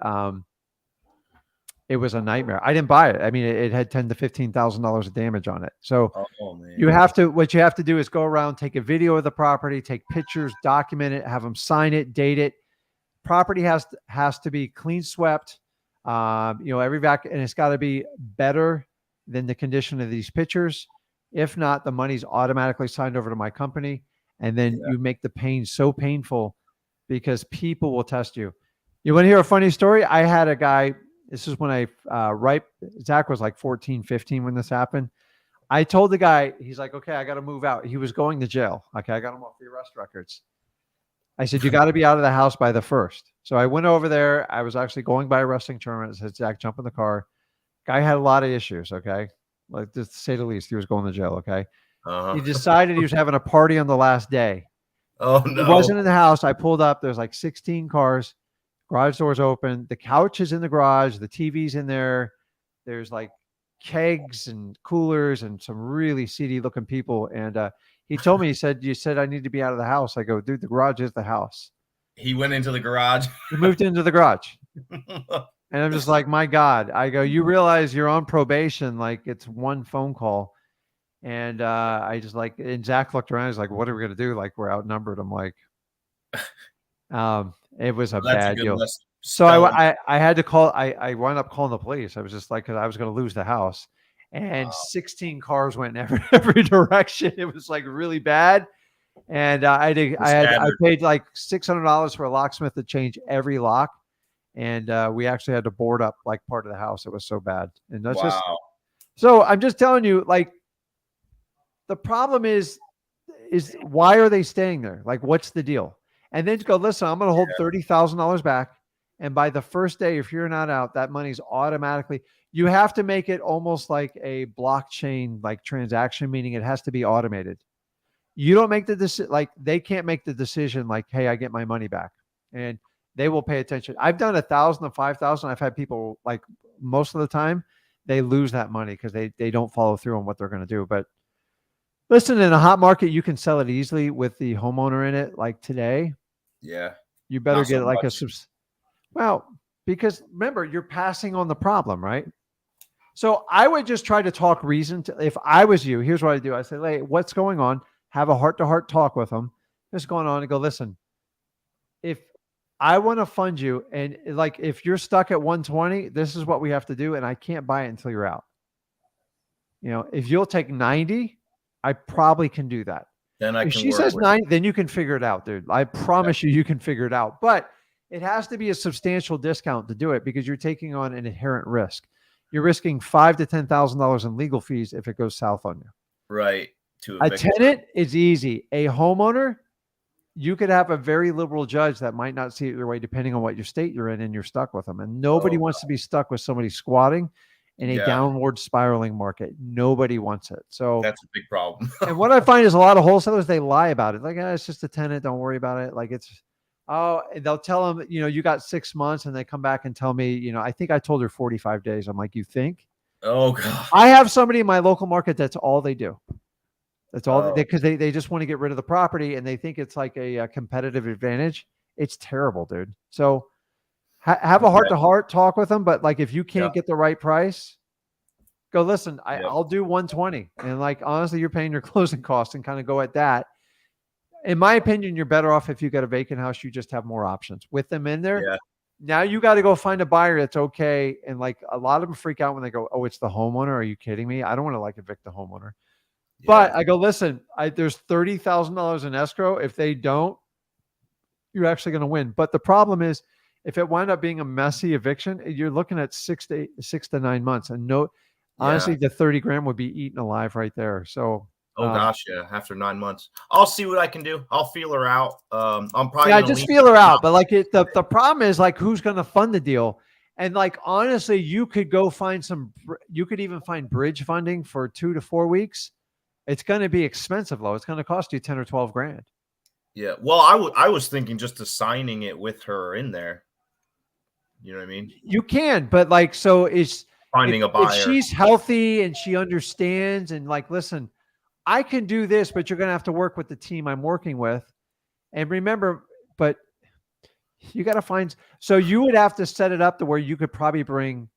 it was a nightmare. I didn't buy it. I mean, it had $10,000 to $15,000 of damage on it. So Oh man. what you have to do is go around, take a video of the property, take pictures, document it, have them sign it, date it. Property has to be clean swept. Every vac, and it's got to be better than the condition of these pictures. If not, the money's automatically signed over to my company, and then you make the pain so painful because people will test you. You want to hear a funny story? I had a guy. This is when Zach was like 14, 15 when this happened. I told the guy, he's like, okay, I got to move out. He was going to jail. Okay, I got him off the arrest records. I said, you got to be out of the house by the 1st. So I went over there. I was actually going by a wrestling tournament. I said, Zach, jump in the car. Guy had a lot of issues. Okay. Like, to say the least, he was going to jail. Okay. He decided he was having a party on the last day. Oh no. He wasn't in the house. I pulled up. There's like 16 cars. Garage doors open. The couch is in the garage. The TV's in there. There's like kegs and coolers and some really seedy looking people. And he told me, he said, you said I need to be out of the house. I go, dude, the garage is the house. He went into the garage. He moved into the garage. And I'm just like, my God. I go, you realize you're on probation. Like, it's one phone call. And I just like, and Zach looked around. He's like, what are we going to do? Like, we're outnumbered. I'm like, it was a bad deal. So I had to call, I wound up calling the police. I was just like, cause I was going to lose the house, and 16 cars went in every direction. It was like really bad. And I paid like $600 for a locksmith to change every lock. And we actually had to board up like part of the house. It was so bad. And that's so I'm just telling you, like, the problem is why are they staying there? Like, what's the deal? And then to go, listen, I'm going to hold $30,000 back. And by the first day, if you're not out, that money's automatically, you have to make it almost like a blockchain, like transaction, meaning it has to be automated. You don't make the decision, like they can't make the decision like, hey, I get my money back. And they will pay attention. I've done 1,000 to 5,000. I've had people, like, most of the time they lose that money because they don't follow through on what they're going to do. But listen, in a hot market, you can sell it easily with the homeowner in it. Like today, you better get like because remember, you're passing on the problem, right? So I would just try to talk reason. If I was you, here's what I do. I say, hey, what's going on? Have a heart-to-heart talk with them. What's going on? And go, listen, if I want to fund you, and like, if you're stuck at 120, this is what we have to do. And I can't buy it until you're out. If you'll take 90, I probably can do that. Then if she says 90, then you can figure it out, dude. I promise you can figure it out. But it has to be a substantial discount to do it because you're taking on an inherent risk. You're risking $5,000 to $10,000 in legal fees if it goes south on you. Right. A tenant is easy. A homeowner, you could have a very liberal judge that might not see it your way, depending on what your state you're in, and you're stuck with them. And nobody wants to be stuck with somebody squatting in a downward spiraling market. Nobody wants it. So that's a big problem. And what I find is a lot of wholesalers, they lie about it. Like, it's just a tenant. Don't worry about it. Like, they'll tell them, you got 6 months, and they come back and tell me, I think I told her 45 days. I'm like, you think? Oh God. I have somebody in my local market. That's all they do. That's all because they just want to get rid of the property, and they think it's like a competitive advantage. It's terrible, dude. So have a heart-to-heart talk with them. But like, if you can't get the right price, go, listen, I'll do 120. And like, honestly, you're paying your closing costs, and kind of go at that. In my opinion, you're better off if you got a vacant house. You just have more options with them in there. Yeah. Now you got to go find a buyer that's okay. And like, a lot of them freak out when they go, oh, it's the homeowner. Are you kidding me? I don't want to like evict the homeowner. Yeah. But I go, listen, there's $30,000 in escrow. If they don't, you're actually going to win. But the problem is, if it wound up being a messy eviction, you're looking at 6 to 9 months. And honestly, the 30 grand would be eaten alive right there. So, gosh, after 9 months, I'll see what I can do. I'll feel her out. I'm probably just feel her out. But like, the problem is, like, who's going to fund the deal? And like, honestly, you could even find bridge funding for 2 to 4 weeks. It's going to be expensive, though. It's going to cost you 10 or 12 grand. Yeah. Well, I was thinking just assigning it with her in there. You know what I mean? You can, but like, so is Finding a if buyer. she's healthy and she understands and like, listen, I can do this, but you're going to have to work with the team I'm working with. And remember, but you got to find, so you would have to set it up to where you could probably bring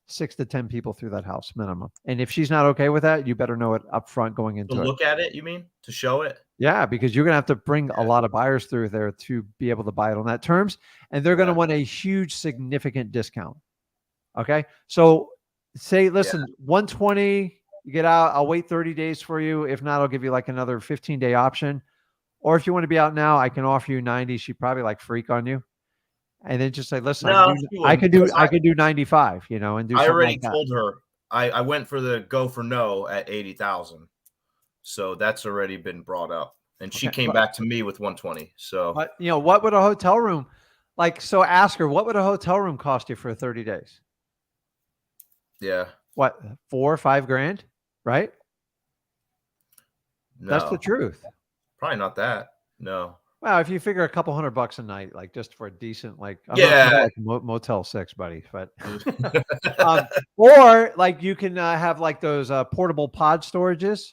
6 to 10 people through that house minimum. And if she's not okay with that, you better know it up front going To into it. look at it, you mean? To show it? Yeah, because you're going to have to bring a Yeah. lot of buyers through there to be able to buy it on that terms. And they're going to Yeah. want a huge, significant discount. Okay. So say, listen, 120, you get out, I'll wait 30 days for you. If not, I'll give you like another 15-day option. Or if you want to be out now, I can offer you 90. She'd probably like freak on you. And then just say, listen, No, she wouldn't, because I can do 95, you know, and do I something already like that. told her I went for the go for no at 80,000. So that's already been brought up. And she Okay. came back to me with 120. So But you know, what would a hotel room like? So ask her, what would a hotel room cost you for 30 days? yeah. What, 4 or 5 grand? Right? That's the No. truth. Probably not that. No. Well, if you figure a couple $100 a night, like just for a decent, like I'm not talking Yeah. about like Motel 6, buddy, but or like you can have like those portable pod storages,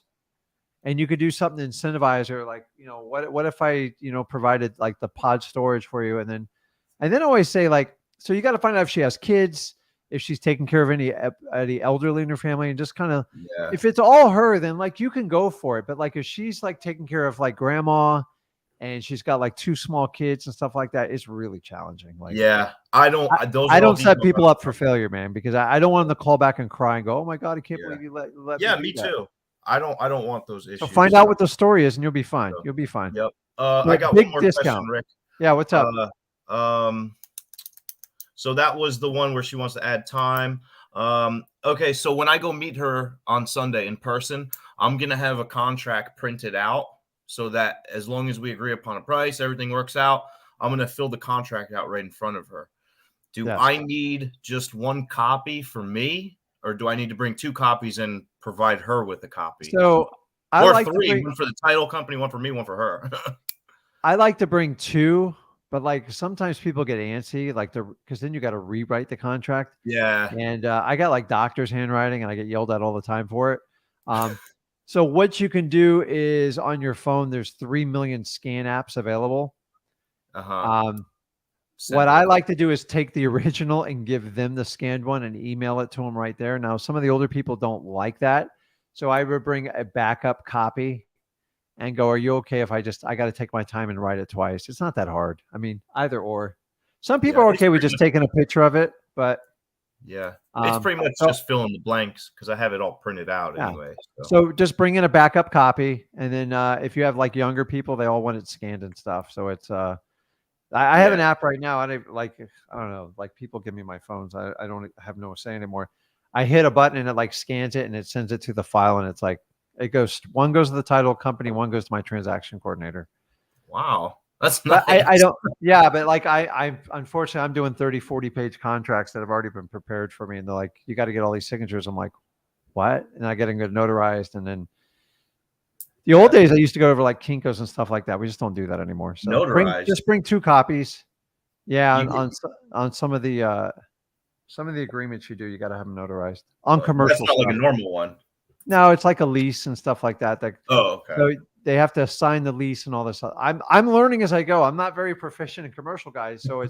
and you could do something to incentivize her. Like, you know, what if I, you know, provided like the pod storage for you, and then I always say like, so you got to find out if she has kids, if she's taking care of any elderly in her family, and just kind of, Yeah. if it's all her, then like you can go for it. But like if she's like taking care of like grandma and she's got like 2 small kids and stuff like that, it's really challenging. Like, Yeah. I don't those I are all don't set details people I- up for failure, man, because I don't want them to call back and cry and go, "Oh my God, I can't Yeah. believe you let Yeah, me me do that." too. I don't want those issues. So find out what the story is, and you'll be fine. So, You'll be fine. yep. I But got big one more discount. question, Rick. Yeah, what's up? So that was the one where she wants to add time. Okay, so when I go meet her on Sunday in person, I'm gonna have a contract printed out so that as long as we agree upon a price, everything works out. I'm gonna fill the contract out right in front of her. Do Yes. I need just one copy for me, or do I need to bring 2 copies and provide her with a copy? So I Or like to 3, bring one for the title company, one for me, one for her. I like to bring 2, but like sometimes people get antsy, like because then you got to rewrite the contract. Yeah. And I got like doctor's handwriting, and I get yelled at all the time for it. So what you can do is on your phone, there's 3 million scan apps available. Uh-huh. What I like to do is take the original and give them the scanned one and email it to them right there. Now, some of the older people don't like that. So I would bring a backup copy and go, are you okay if I got to take my time and write it twice? It's not that hard. I mean, either or. Some people Yeah, are it's okay with pretty just taking a picture of it, but Yeah. It's pretty much so- just filling the blanks because I have it all printed out Yeah. anyway. So just bring in a backup copy, and then if you have like younger people, they all want it scanned and stuff. So it's I have an app right now. I don't know, like people give me my phones. I don't have no say anymore. I hit a button and it like scans it and it sends it to the file, and it's like one goes to the title company, one goes to my transaction coordinator. Wow. That's But nice. I don't, yeah, but like I unfortunately I'm doing 30, 40 page contracts that have already been prepared for me, and they're like, you got to get all these signatures. I'm like, what? And I get them good notarized, and then the old days I used to go over like Kinko's and stuff like that. We just don't do that anymore. So Notarized. just bring 2 copies. Yeah, You on some of the agreements you do, you got to have them notarized on commercial That's not stuff. like a normal one. No, it's like a lease and stuff like that. Oh, okay. So they have to sign the lease and all this. I'm learning as I go. I'm not very proficient in commercial, guys. So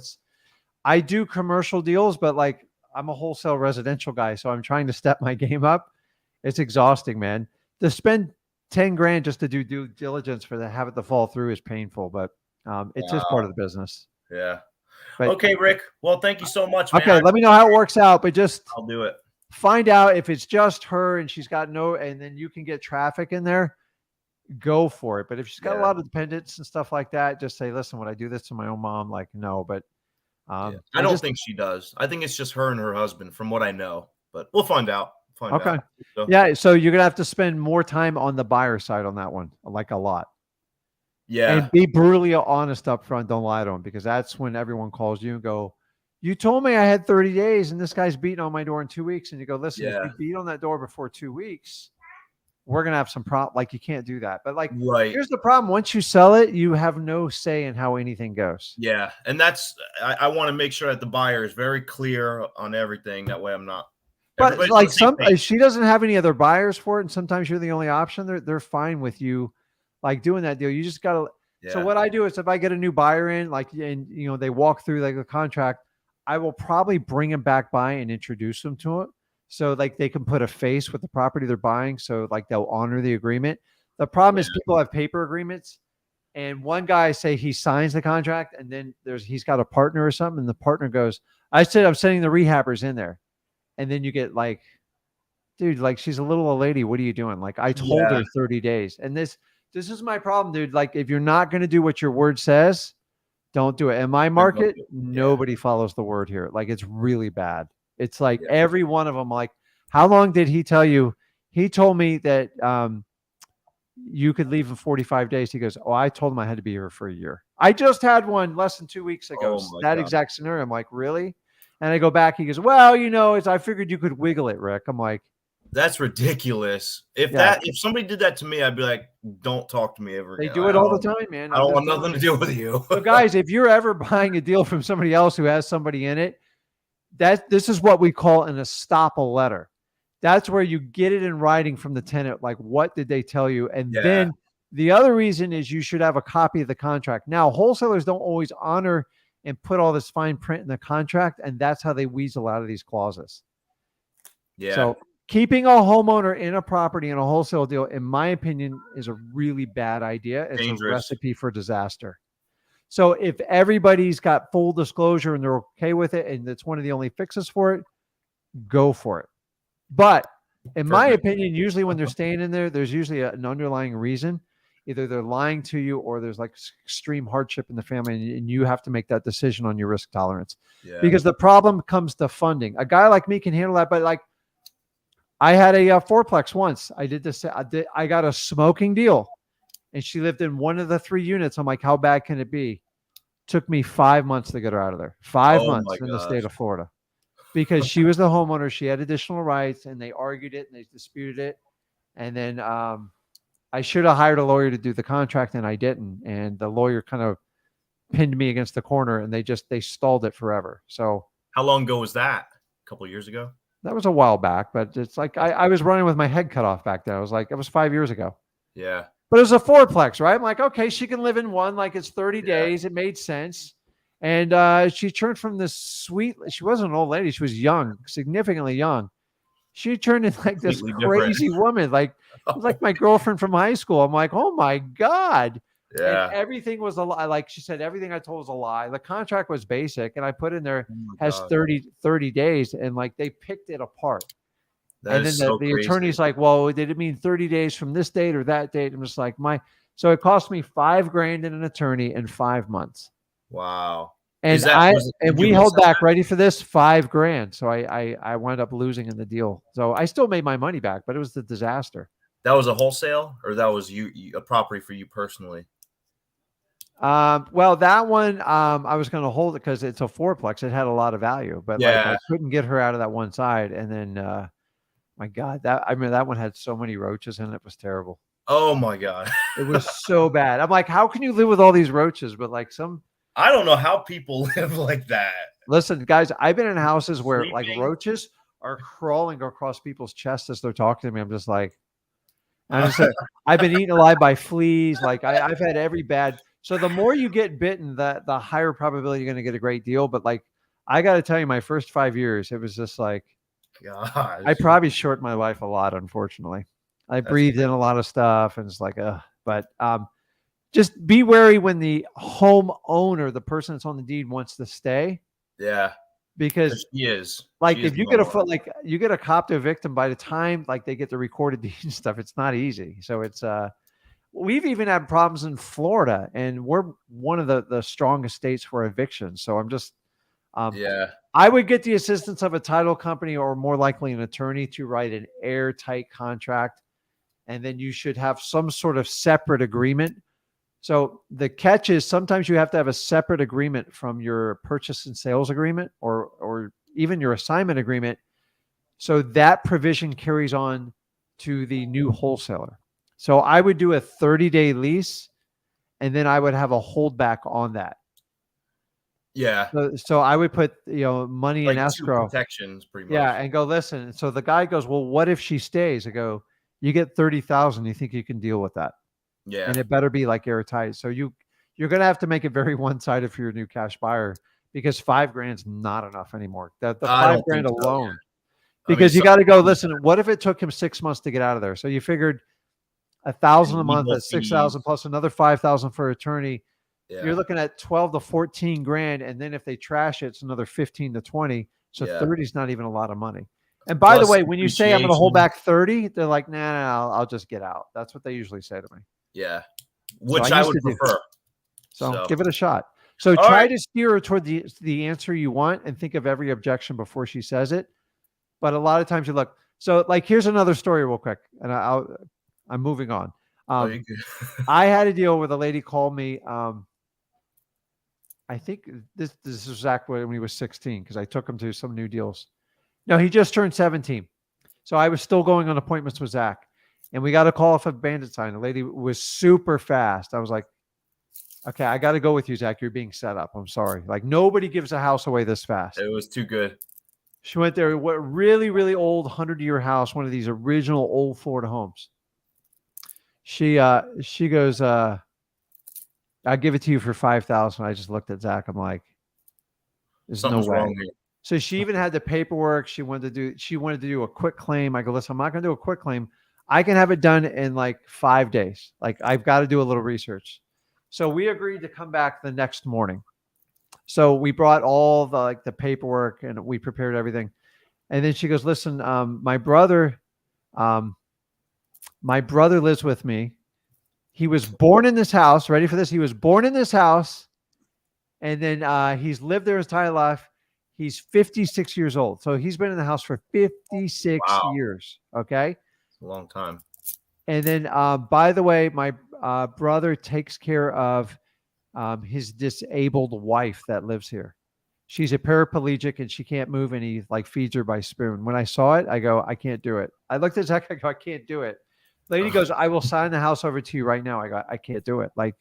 I do commercial deals, but like I'm a wholesale residential guy, so I'm trying to step my game up. It's exhausting, man. To spend 10 grand just to do due diligence for have it to fall through is painful, but it's just part of the business. Yeah. But, okay, Rick. Well, thank you so much, man. Okay, let me know how it works out, but just I'll do it. find out if it's just her and she's got and then you can get traffic in there, go for it. But if she's got a lot of dependents and stuff like that, just say, listen, would I do this to my own mom? Like, no, but I don't think she does. I think it's just her and her husband from what I know, but we'll find out. Okay. So, yeah. So you're going to have to spend more time on the buyer side on that one, like a lot. yeah. And be brutally honest up front. Don't lie to them, because that's when everyone calls you and go, you told me I had 30 days and this guy's beating on my door in 2 weeks. And you go, listen, if you beat on that door before 2 weeks, we're going to have some problem. Like you can't do that. But like, Right. here's the problem. Once you sell it, you have no say in how anything goes. Yeah. And that's, I want to make sure that the buyer is very clear on everything. That way I'm not, But everybody's on like the same page. she doesn't have any other buyers for it. And sometimes you're the only option. They're fine with you like doing that deal. You just got to, so Yeah. what I do is if I get a new buyer in, like, and they walk through like the contract, I will probably bring them back by and introduce them to it. So like they can put a face with the property they're buying. So like they'll honor the agreement. The problem is people have paper agreements, and one guy say he signs the contract and then he's got a partner or something. And the partner goes, I said, I'm sending the rehabbers in there. And then you get like, dude, like she's a little old lady. What are you doing? Like I told her 30 days. And this is my problem, dude. Like if you're not going to do what your word says, don't do it. In my market, nobody follows the word here. Like it's really bad. It's like every one of them, like, how long did he tell you? He told me that you could leave in 45 days. He goes, oh, I told him I had to be here for a year. I just had one less than 2 weeks ago. That exact scenario. I'm like, really? And I go back. He goes, well, I figured you could wiggle it, Rick. I'm like, that's ridiculous. If somebody did that to me, I'd be like, don't talk to me ever again. They do it all the time, man. I don't want nothing to do with you. So guys, if you're ever buying a deal from somebody else who has somebody in it, this is what we call an estoppel letter. That's where you get it in writing from the tenant. Like, what did they tell you? And then the other reason is you should have a copy of the contract. Now, wholesalers don't always honor and put all this fine print in the contract, and that's how they weasel out of these clauses. Yeah. So keeping a homeowner in a property in a wholesale deal, in my opinion, is a really bad idea. It's a recipe for disaster. So if everybody's got full disclosure and they're okay with it, and it's one of the only fixes for it, go for it. But in my opinion, usually when they're staying in there, there's usually an underlying reason. Either they're lying to you or there's like extreme hardship in the family, and you have to make that decision on your risk tolerance. Because the problem comes to funding. A guy like me can handle that, but like I had a fourplex once. I did this. I got a smoking deal, and she lived in one of the 3 units. I'm like, how bad can it be? Took me 5 months to get her out of there. 5 months in the state of Florida, because she was the homeowner. She had additional rights, and they argued it and they disputed it. And then I should have hired a lawyer to do the contract, and I didn't. And the lawyer kind of pinned me against the corner, and they stalled it forever. So how long ago was that? A couple of years ago? That was a while back, but it's like I was running with my head cut off back then. I was like, it was 5 years ago. Yeah. But it was a fourplex, right? I'm like, okay, she can live in one. Like it's 30 days. It made sense. And she turned from this sweet, she wasn't an old lady. She was young, significantly young. She turned into like this crazy woman. Like, it was like my girlfriend from high school. I'm like, oh my God. Yeah. And everything was a lie. Like she said, everything I told was a lie. The contract was basic, and I put in there has 30 days, and like they picked it apart. And then the attorney's like, well, did it mean 30 days from this date or that date? I'm just like, so it cost me $5,000 in an attorney in 5 months. Wow. And we held back, ready for this, $5,000. So I wound up losing in the deal. So I still made my money back, but it was the disaster. That was a wholesale, or that was a property for you personally? Well, that one, I was going to hold it because it's a fourplex. It had a lot of value, but like I couldn't get her out of that one side. And then, my God, that one had so many roaches in it. It was terrible. Oh my God. It was so bad. I'm like, how can you live with all these roaches? But like I don't know how people live like that. Listen, guys, I've been in houses where like roaches are crawling across people's chests as they're talking to me. I'm just like, I've been eaten alive by fleas. Like I've had every bad. So the more you get bitten, the higher probability you're going to get a great deal. But like, I got to tell you, my first 5 years, it was just like, gosh. I probably shortened my life a lot. Unfortunately, I breathed in a lot of stuff, and it's like, but just be wary when the homeowner, the person that's on the deed, wants to stay. Yeah. Because she is like if you get you get a captive victim, by the time like they get the recorded deed and stuff, it's not easy. So it's we've even had problems in Florida, and we're one of the strongest states for eviction. So I'm just I would get the assistance of a title company, or more likely an attorney, to write an airtight contract, and then you should have some sort of separate agreement. So the catch is sometimes you have to have a separate agreement from your purchase and sales agreement, or even your assignment agreement. So that provision carries on to the new wholesaler. So I would do a 30-day lease, and then I would have a holdback on that. Yeah. So I would put, money in Like 2 escrow. protections pretty much. Yeah, and go, listen. So the guy goes, well, what if she stays? I go, you get 30,000. You think you can deal with that? Yeah. And it better be like airtight. So you're going to have to make it very one-sided for your new cash buyer, because $5,000 is not enough anymore. The I don't $5,000 think so, alone, yeah. because you got to go, listen, what if it took him 6 months to get out of there? So you figured $1,000 a month legal at 6,000 fees. plus another 5,000 for attorney. Yeah. You're looking at 12 to 14 grand. And then if they trash it, it's another 15 to 20. So Yeah. 30 is not even a lot of money. And by the Plus way, when you say I'm going to hold depreciation. back 30, they're like, nah, I'll just get out. That's what they usually say to me. Yeah. Which I I used would to do. prefer. So give it a shot. So All try right. to steer her toward the answer you want, and think of every objection before she says it. But a lot of times you look. So like, here's another story real quick, and I'm moving on. Oh, you're good. I had a deal where the lady called me. I think this is Zach when he was 16, because I took him to some new deals. No, he just turned 17. So I was still going on appointments with Zach, and we got a call off of Bandit Sign. The lady was super fast. I was like, okay, I got to go with you, Zach. You're being set up. I'm sorry. Like, nobody gives a house away this fast. It was too good. She went there, what really, really old 100-year house, one of these original old Florida homes. She goes, I'll give it to you for 5,000. I just looked at Zach. I'm like, there's Something's no way. wrong here. So she even had the paperwork. She wanted to do a quick claim. I go, listen, I'm not going to do a quick claim. I can have it done in like 5 days. Like, I've got to do a little research. So we agreed to come back the next morning. So we brought all the paperwork, and we prepared everything. And then she goes, listen, my brother lives with me. He was born in this house. Ready for this? He was born in this house. And then he's lived there his entire life. He's 56 years old. So he's been in the house for 56 years. Okay. It's a long time. And then, by the way, my brother takes care of his disabled wife that lives here. She's a paraplegic and she can't move, and he feeds her by spoon. When I saw it, I go, I can't do it. I looked at Zach, I go, I can't do it. Lady goes, I will sign the house over to you right now. I go, I can't do it. Like,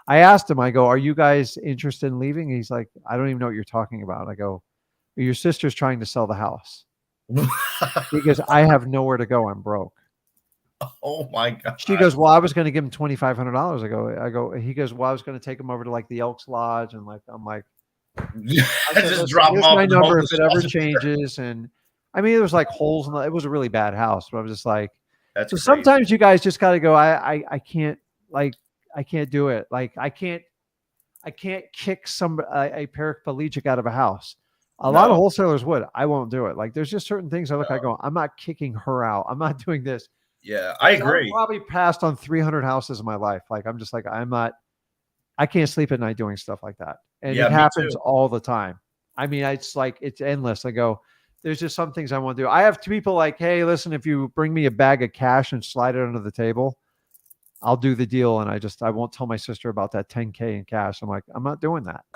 I asked him, I go, are you guys interested in leaving? He's like, I don't even know what you're talking about. I go, your sister's trying to sell the house. He goes, I have nowhere to go. I'm broke. Oh my God. She goes, well, I was going to give him $2,500. I go, he goes, well, I was going to take him over to the Elks Lodge. And I'm like, I just drop him off. my number if it ever changes. And I mean, there was holes in it was a really bad house, but I was just like, that's so crazy. sometimes you guys just got to go, I can't, I can't do it. I can't kick a paraplegic out of a house. A lot of wholesalers would. I won't do it. There's just certain things I go, I'm not kicking her out. I'm not doing this. Yeah, I agree. I've probably passed on 300 houses in my life. I'm just I can't sleep at night doing stuff like that. And it happens all the time. I mean, it's endless. I go, there's just some things I want to do. I have two people hey, listen, if you bring me a bag of cash and slide it under the table, I'll do the deal. And I won't tell my sister about that 10K in cash. I'm like, I'm not doing that.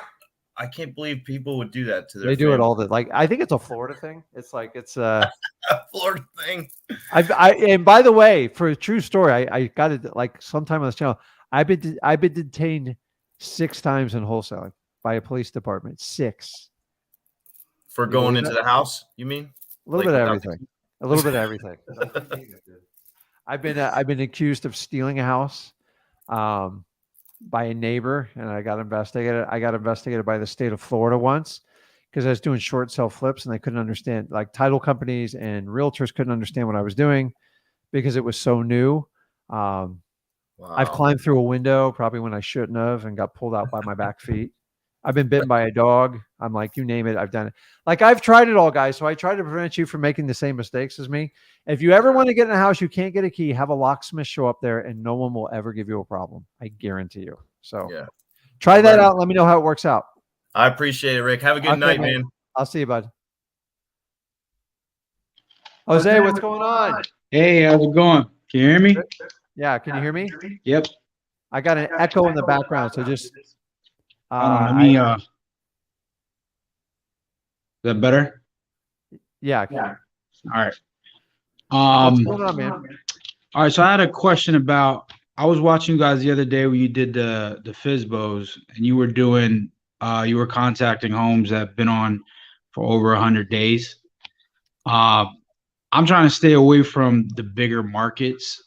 I can't believe people would do that to their They do it all I think it's a Florida thing. It's a Florida thing. And by the way, for a true story, I got it sometime on this channel. I've been detained 6 times in wholesaling by a police department. 6. For going into the house, you mean? A little bit of everything. A little bit of everything. I've been accused of stealing a house by a neighbor, and I got investigated. I got investigated by the state of Florida once because I was doing short sale flips, and they couldn't understand. Title companies and realtors couldn't understand what I was doing because it was so new. Wow. I've climbed through a window probably when I shouldn't have and got pulled out by my back feet. I've been bitten by a dog. I'm like, you name it, I've done it. I've tried it all, guys. So I try to prevent you from making the same mistakes as me. If you ever want to get in a house, you can't get a key, have a locksmith show up there and no one will ever give you a problem. I guarantee you. So try that out. Let me know how it works out. I appreciate it, Rick. Have a good night, man. I'll see you, bud. Jose, what's going on? Hey, how's it going? Can you hear me? Yeah. Can you hear me? Yep. I got an echo in the background. So just, let me, is that better? Yeah. All right. What's going on, man? All right, so I had a question about. I was watching you guys the other day when you did the FISBOs, and you were doing. You were contacting homes that have been on for over 100 days. Uh, I'm trying to stay away from the bigger markets,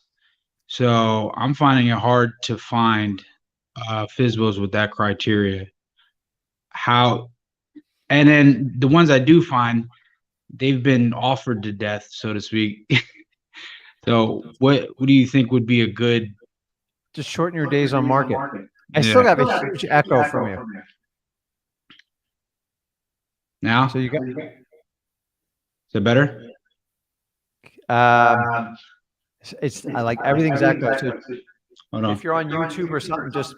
so I'm finding it hard to find FISBOs with that criteria. How and then the ones I do find, they've been offered to death, so to speak. So what do you think would be a good Just shorten your days on market. I still yeah have a huge echo from you. now? So you got Is it better? I like everything's echo. So Hold on. if you're on YouTube or something, just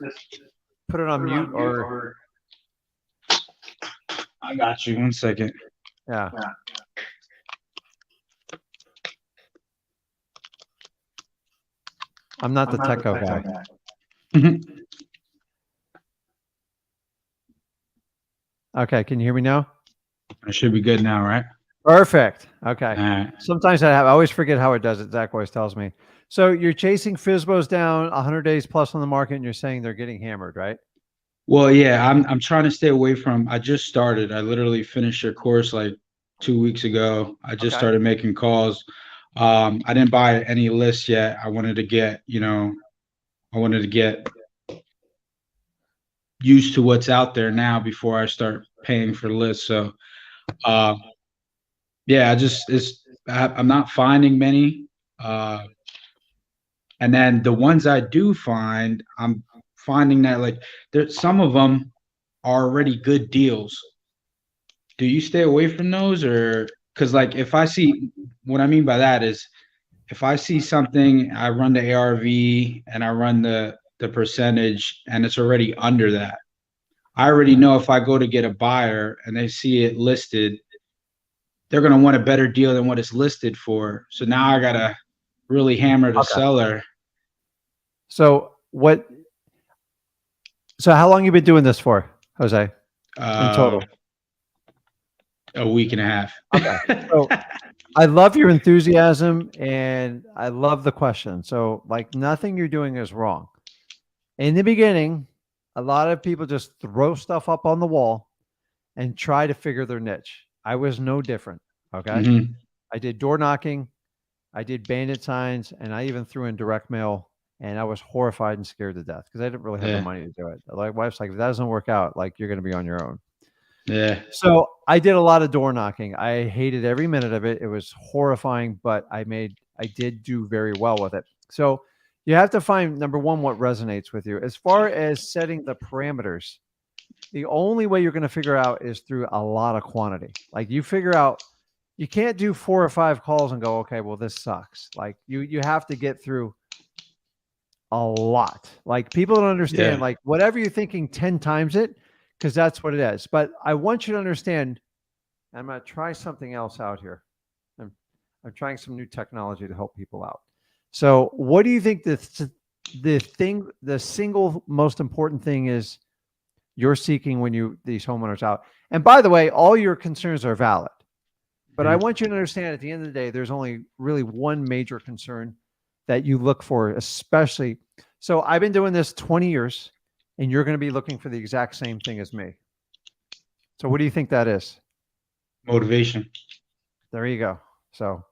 put it on mute or I got you. 1 second. yeah. I'm not the techo guy. Okay, can you hear me now? I should be good now, right? Perfect. Okay. All right. Sometimes I always forget how it does it. Zach always tells me. So you're chasing FISBOs down 100 days plus on the market, and you're saying they're getting hammered, right? Well, yeah, I'm trying to stay away from. I just started. I literally finished your course like 2 weeks ago. I just Okay. started making calls. I didn't buy any lists yet. I wanted to get, I wanted to get used to what's out there now before I start paying for lists. So, uh, yeah, I'm not finding many. And then the ones I do find, I'm finding that like there's some of them are already good deals. Do you stay away from those, or because like if I see what I mean by that is if I see something, I run the ARV and I run the percentage and it's already under that. I already know if I go to get a buyer and they see it listed, they're going to want a better deal than what it's listed for. So now I got to really hammer the seller. So how long you been doing this for, Jose? In total? A week and a half. Okay. So I love your enthusiasm and I love the question. So like nothing you're doing is wrong. In the beginning, a lot of people just throw stuff up on the wall and try to figure their niche. I was no different. Okay. Mm-hmm. I did door knocking. I did bandit signs, and I even threw in direct mail, and I was horrified and scared to death because I didn't really have the money to do it. Like wife's like, if that doesn't work out, like you're going to be on your own. Yeah. So I did a lot of door knocking. I hated every minute of it. It was horrifying, but I did do very well with it. So you have to find, number one, what resonates with you. As far as setting the parameters, the only way you're going to figure out is through a lot of quantity. Like you figure out, you can't do 4 or 5 calls and go, okay, well, this sucks. Like you have to get through a lot. Like people don't understand, like whatever you're thinking 10 times it, because that's what it is. But I want you to understand, I'm going to try something else out here. I'm trying some new technology to help people out. So what do you think the single most important thing is you're seeking when these homeowners out? And by the way, all your concerns are valid. But I want you to understand at the end of the day, there's only really one major concern that you look for, especially. So I've been doing this 20 years and you're going to be looking for the exact same thing as me. So what do you think that is? Motivation. There you go. So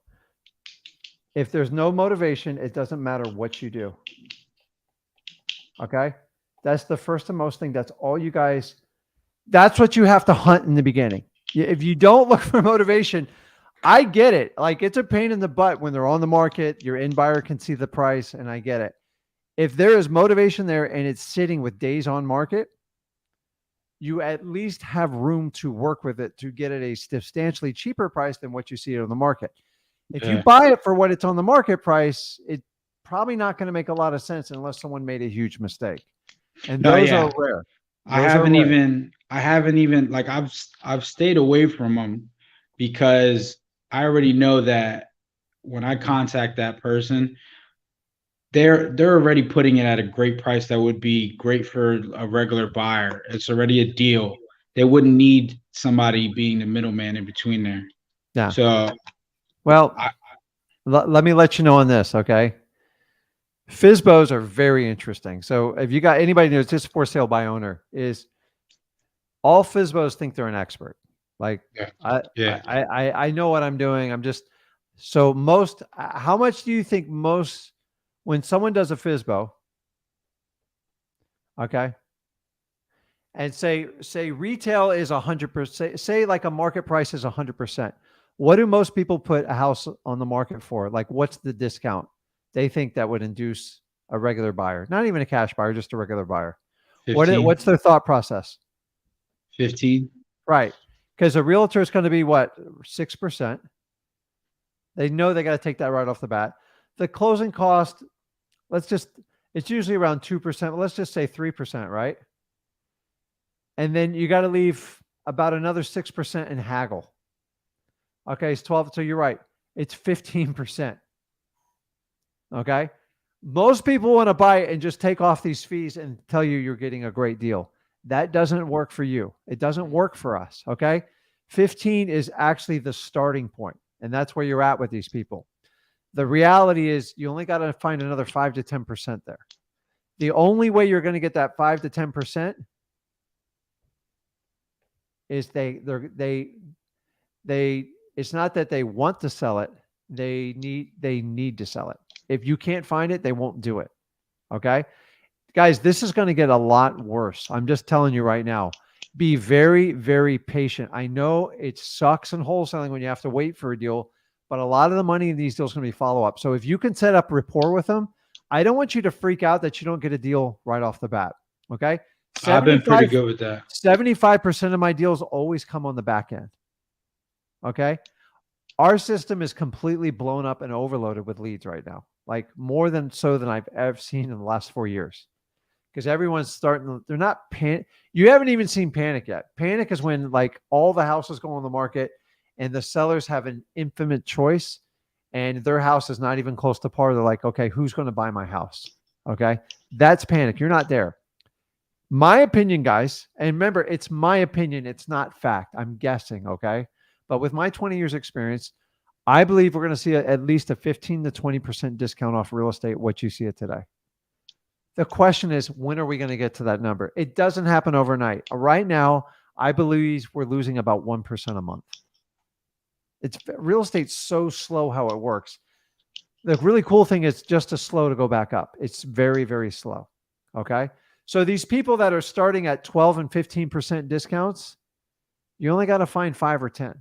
if there's no motivation, it doesn't matter what you do. Okay. That's the first and most thing. That's all you guys, that's what you have to hunt in the beginning. If you don't look for motivation, I get it. Like it's a pain in the butt when they're on the market, your end buyer can see the price, and I get it. If there is motivation there and it's sitting with days on market, you at least have room to work with it to get at a substantially cheaper price than what you see on the market. If you buy it for what it's on the market price, it's probably not going to make a lot of sense unless someone made a huge mistake. And those are rare. I haven't even like I've stayed away from them because I already know that when I contact that person, they're already putting it at a great price that would be great for a regular buyer. It's already a deal. They wouldn't need somebody being the middleman in between there. Yeah. So, well, let me let you know on this, okay? FSBOs are very interesting. So if you got anybody knows just for sale by owner is all FSBOs think they're an expert. Like Yeah. I, Yeah. I know what I'm doing. I'm just so most. How much do you think most when someone does a FSBO? Okay, and say retail is 100%. Say like a market price is 100%. What do most people put a house on the market for? Like, what's the discount they think that would induce a regular buyer? Not even a cash buyer, just a regular buyer. 15, What's their thought process? 15. Right, because a realtor is going to be what 6%. They know they got to take that right off the bat. The closing cost, it's usually around 2%. Let's just say 3%, right? And then you got to leave about another 6% in haggle. Okay, it's 12. So you're right. It's 15%. Okay. Most people want to buy it and just take off these fees and tell you you're getting a great deal. That doesn't work for you. It doesn't work for us. Okay. 15 is actually the starting point, and that's where you're at with these people. The reality is you only got to find another 5 to 10% there. The only way you're going to get that 5 to 10% is they it's not that they want to sell it. They need to sell it. If you can't find it, they won't do it. Okay. Guys, this is going to get a lot worse. I'm just telling you right now. Be very, very patient. I know it sucks in wholesaling when you have to wait for a deal, but a lot of the money in these deals is going to be follow up. So if you can set up rapport with them, I don't want you to freak out that you don't get a deal right off the bat. Okay. I've been pretty good with that. 75% of my deals always come on the back end. Okay. Our system is completely blown up and overloaded with leads right now, like more than I've ever seen in the last 4 years. Because everyone's starting, they're not you haven't even seen panic yet. Panic is when like all the houses go on the market and the sellers have an infinite choice and their house is not even close to par. They're like, okay, who's going to buy my house? Okay. That's panic. You're not there. My opinion, guys, and remember, it's my opinion. It's not fact. I'm guessing. Okay. But with my 20 years experience, I believe we're going to see at least a 15 to 20% discount off real estate, what you see it today. The question is, when are we going to get to that number? It doesn't happen overnight. Right now, I believe we're losing about 1% a month. Real estate's so slow how it works. The really cool thing is just as slow to go back up. It's very, very slow. Okay. So these people that are starting at 12 and 15% discounts, you only got to find 5 or 10.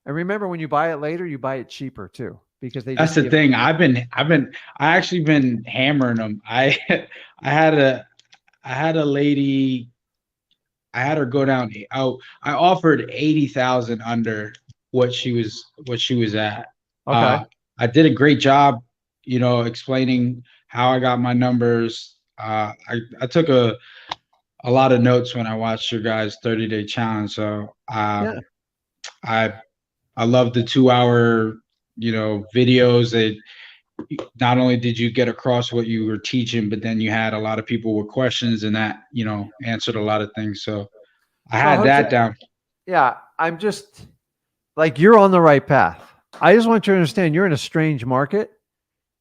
And remember, when you buy it later, you buy it cheaper too, because That's the thing. I actually been hammering them. I had a lady, I had her go down. I offered 80,000 under what she was at. Okay. I did a great job, explaining how I got my numbers. I took a lot of notes when I watched your guys' 30-day challenge. So Yeah. I love the 2-hour, videos. That not only did you get across what you were teaching, but then you had a lot of people with questions, and that answered a lot of things. So I had that down. Yeah, I'm just like, you're on the right path. I just want you to understand you're in a strange market,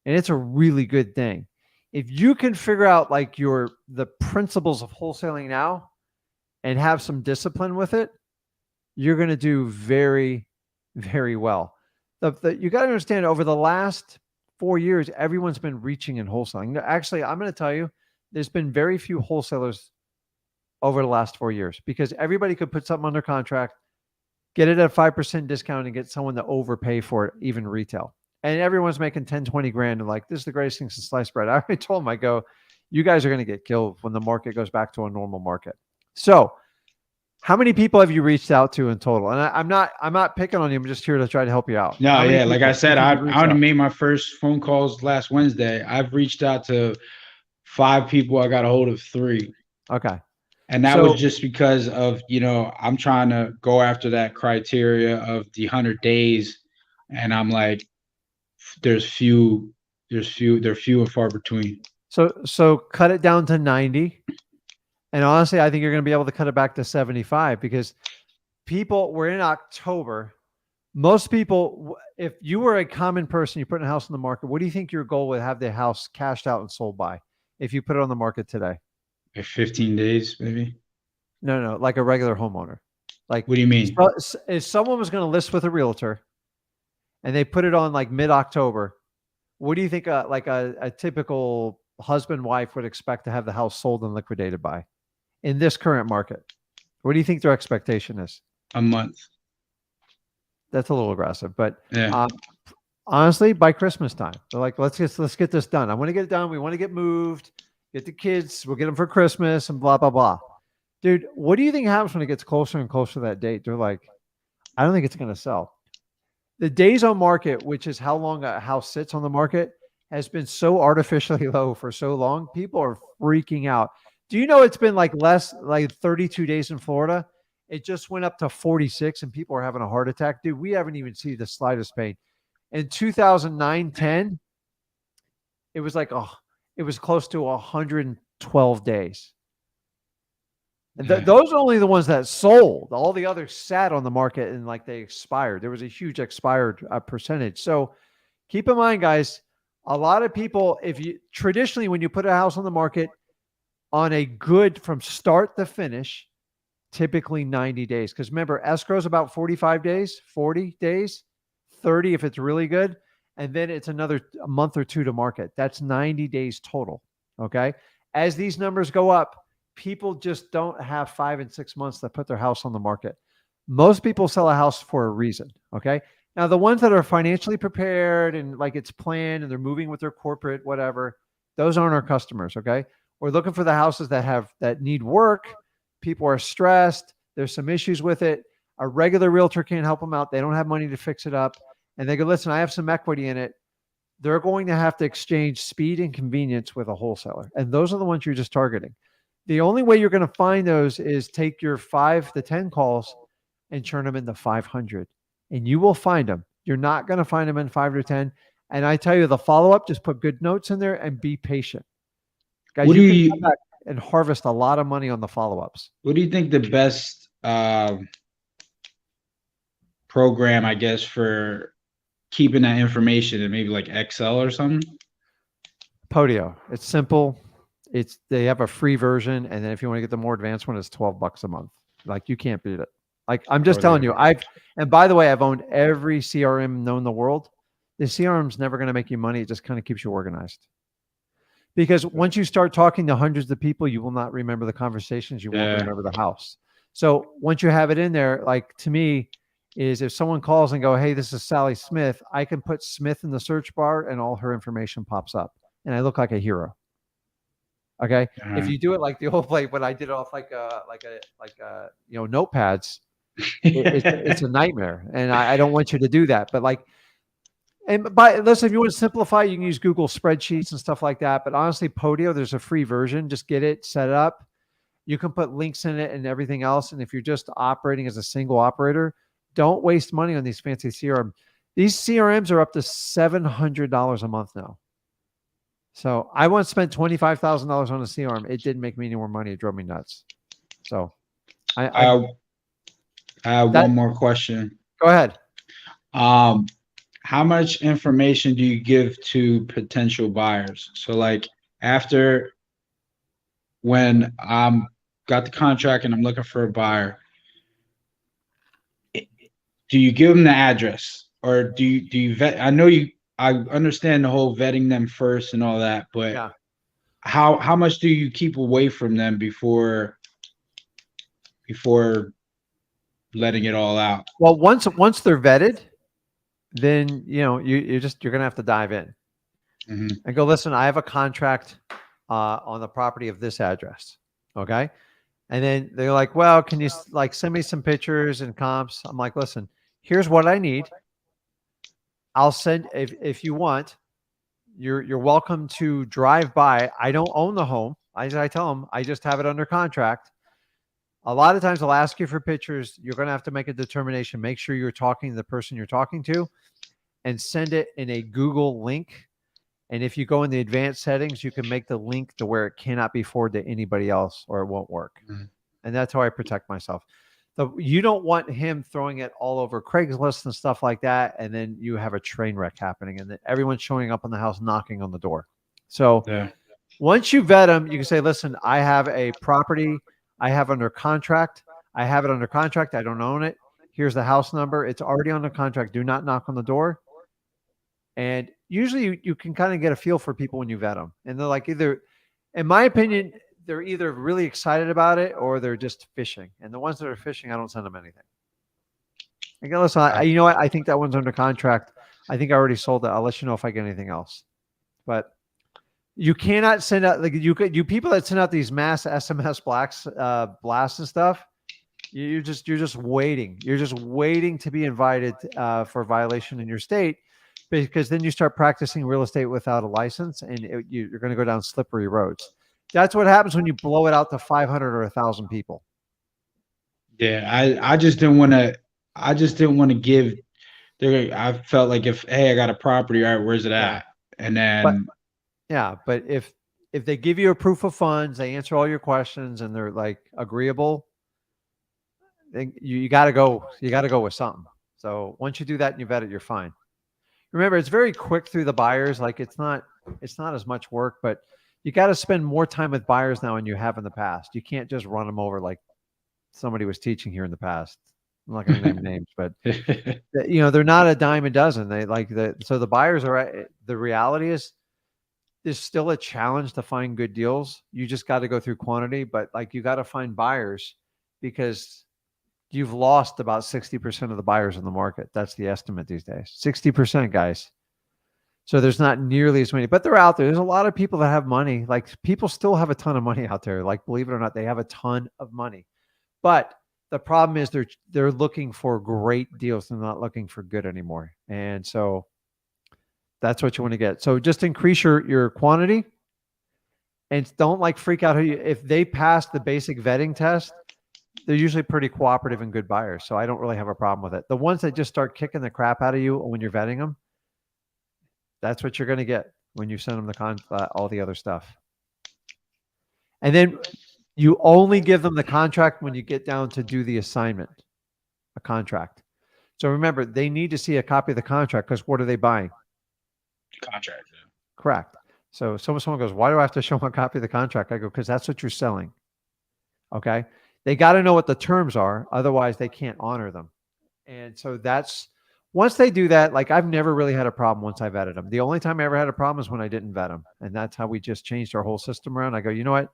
and it's a really good thing. If you can figure out like the principles of wholesaling now and have some discipline with it, you're going to do very, very well. You got to understand, over the last 4 years, everyone's been reaching in wholesaling. Actually, I'm going to tell you, there's been very few wholesalers over the last 4 years because everybody could put something under contract, get it at a 5% discount, and get someone to overpay for it, even retail. And everyone's making 10, 20 grand and like, this is the greatest thing since sliced bread. I already told them, you guys are going to get killed when the market goes back to a normal market. So how many people have you reached out to in total? And I'm not picking on you. I'm just here to try to help you out. No, yeah. Like I said, I only made my first phone calls last Wednesday. I've reached out to 5 people. I got a hold of 3. Okay. And that was just because of, I'm trying to go after that criteria of the 100 days. And I'm like, they're few and far between. So cut it down to 90. And honestly, I think you're going to be able to cut it back to 75 because we're in October. Most people, if you were a common person, you put a house on the market, what do you think your goal would have the house cashed out and sold by if you put it on the market today? Like 15 days, maybe. No, no, like a regular homeowner. Like, What do you mean? if someone was going to list with a realtor and they put it on like mid-October, what do you think like a typical husband wife would expect to have the house sold and liquidated by in this current market? What do you think their expectation is? A month. That's a little aggressive, but Yeah. honestly, by Christmas time, they're like, let's get this done. I want to get it done. We want to get moved, get the kids. We'll get them for Christmas and blah blah blah. Dude, what do you think happens when it gets closer and closer to that date? They're like, I don't think it's going to sell. The days on market, which is how long a house sits on the market, has been so artificially low for so long. People are freaking out. Do you know it's been like less, like 32 days in Florida? It just went up to 46 and people are having a heart attack. Dude, we haven't even seen the slightest pain. In 2009, 10, it was like, oh, it was close to 112 days. And those are only the ones that sold. All the others sat on the market and like they expired. There was a huge expired percentage. So keep in mind, guys, a lot of people, if you traditionally, when you put a house on the market on a good from start to finish, typically 90 days. Because remember, escrow is about 45 days, 40 days, 30 if it's really good. And then it's another a month or two to market. That's 90 days total. Okay. As these numbers go up, people just don't have 5 and 6 months to put their house on the market. Most people sell a house for a reason. Okay. Now, the ones that are financially prepared and like it's planned and they're moving with their corporate, whatever, those aren't our customers. Okay. We're looking for the houses that need work. People are stressed. There's some issues with it. A regular realtor can't help them out. They don't have money to fix it up. And they go, listen, I have some equity in it. They're going to have to exchange speed and convenience with a wholesaler. And those are the ones you're just targeting. The only way you're going to find those is take your 5 to 10 calls and turn them into 500. And you will find them. You're not going to find them in 5 to 10. And I tell you, the follow-up, just put good notes in there and be patient. Guys, What do you can you come back and harvest a lot of money on the follow-ups. What do you think the best program, I guess, for keeping that information in maybe like Excel or something? Podio. It's simple. They have a free version, and then if you want to get the more advanced one, it's $12 a month. Like you can't beat it. Like I'm just telling you, and by the way, I've owned every CRM known in the world. The CRM's never going to make you money. It just kind of keeps you organized. Because once you start talking to hundreds of people, you will not remember the conversations. You won't remember the house. So once you have it in there, like to me, is if someone calls and go, hey, this is Sally Smith, I can put Smith in the search bar and all her information pops up. And I look like a hero. Okay. If you do it like the old play, but I did it off like notepads, it's a nightmare. And I don't want you to do that. But like, listen, if you want to simplify, you can use Google spreadsheets and stuff like that. But honestly, Podio, there's a free version. Just get it set up. You can put links in it and everything else. And if you're just operating as a single operator, don't waste money on these fancy CRM. These CRMs are up to $700 a month now. So I once spent $25,000 on a CRM. It didn't make me any more money. It drove me nuts. So I have one more question. Go ahead. How much information do you give to potential buyers? So like after when I'm got the contract and I'm looking for a buyer, do you give them the address or do you vet? I understand the whole vetting them first and all that, but how much do you keep away from them before letting it all out? Well, once they're vetted, then you're gonna have to dive in and go, listen, I have a contract on the property of this address. Okay. And then they're like, well, can you like send me some pictures and comps? I'm like, listen, here's what I need. I'll send if you want, you're welcome to drive by. I don't own the home. I tell them I just have it under contract. A lot of times I'll ask you for pictures. You're going to have to make a determination. Make sure you're talking to the person you're talking to and send it in a Google link. And if you go in the advanced settings, you can make the link to where it cannot be forwarded to anybody else or it won't work. And that's how I protect myself. You don't want him throwing it all over Craigslist and stuff like that, and then you have a train wreck happening, and then everyone's showing up on the house, knocking on the door. So Yeah. once you vet them, you can say, "Listen, I have a property I have under contract. I have it under contract. I don't own it. Here's the house number. It's already under contract. Do not knock on the door." And usually you can kind of get a feel for people when you vet them. And they're like either, in my opinion, they're either really excited about it or they're just fishing. And the ones that are fishing, I don't send them anything. I go, listen, you know what? I think that one's under contract. I think I already sold it. I'll let you know if I get anything else. But you cannot send out like you people that send out these mass SMS blasts and stuff. You're just waiting. You're just waiting to be invited for a violation in your state, because then you start practicing real estate without a license, and you're going to go down slippery roads. That's what happens when you blow it out to 500 or 1,000 people. Yeah, I just didn't want to. I just didn't want to give. I felt like hey, I got a property. All right, where's it at? And then. But if they give you a proof of funds, they answer all your questions, and they're like agreeable, then you got to go. You got to go with something. So once you do that and you vet it, you're fine. Remember, it's very quick through the buyers. Like it's not as much work, but you got to spend more time with buyers now than you have in the past. You can't just run them over like somebody was teaching here in the past. I'm not going to name names, but they're not a dime a dozen. They so the buyers are. The reality is, there's still a challenge to find good deals. You just got to go through quantity, but like you got to find buyers, because you've lost about 60% of the buyers in the market. That's the estimate these days. 60%, guys. So there's not nearly as many, but they're out there. There's a lot of people that have money. Like people still have a ton of money out there. Like, believe it or not, they have a ton of money. But the problem is they're looking for great deals. They're not looking for good anymore. And so that's what you want to get. So just increase your quantity, and don't freak out if they pass the basic vetting test. They're usually pretty cooperative and good buyers. So I don't really have a problem with it. The ones that just start kicking the crap out of you when you're vetting them, that's what you're going to get when you send them all the other stuff. And then you only give them the contract when you get down to do the assignment, a contract. So remember, they need to see a copy of the contract, because what are they buying? Contract. Correct. So someone goes, why do I have to show them a copy of the contract? I go, because that's what you're selling. Okay. They got to know what the terms are. Otherwise they can't honor them. And so once they do that, like I've never really had a problem once I vetted them. The only time I ever had a problem is when I didn't vet them. And that's how we just changed our whole system around. I go, you know what?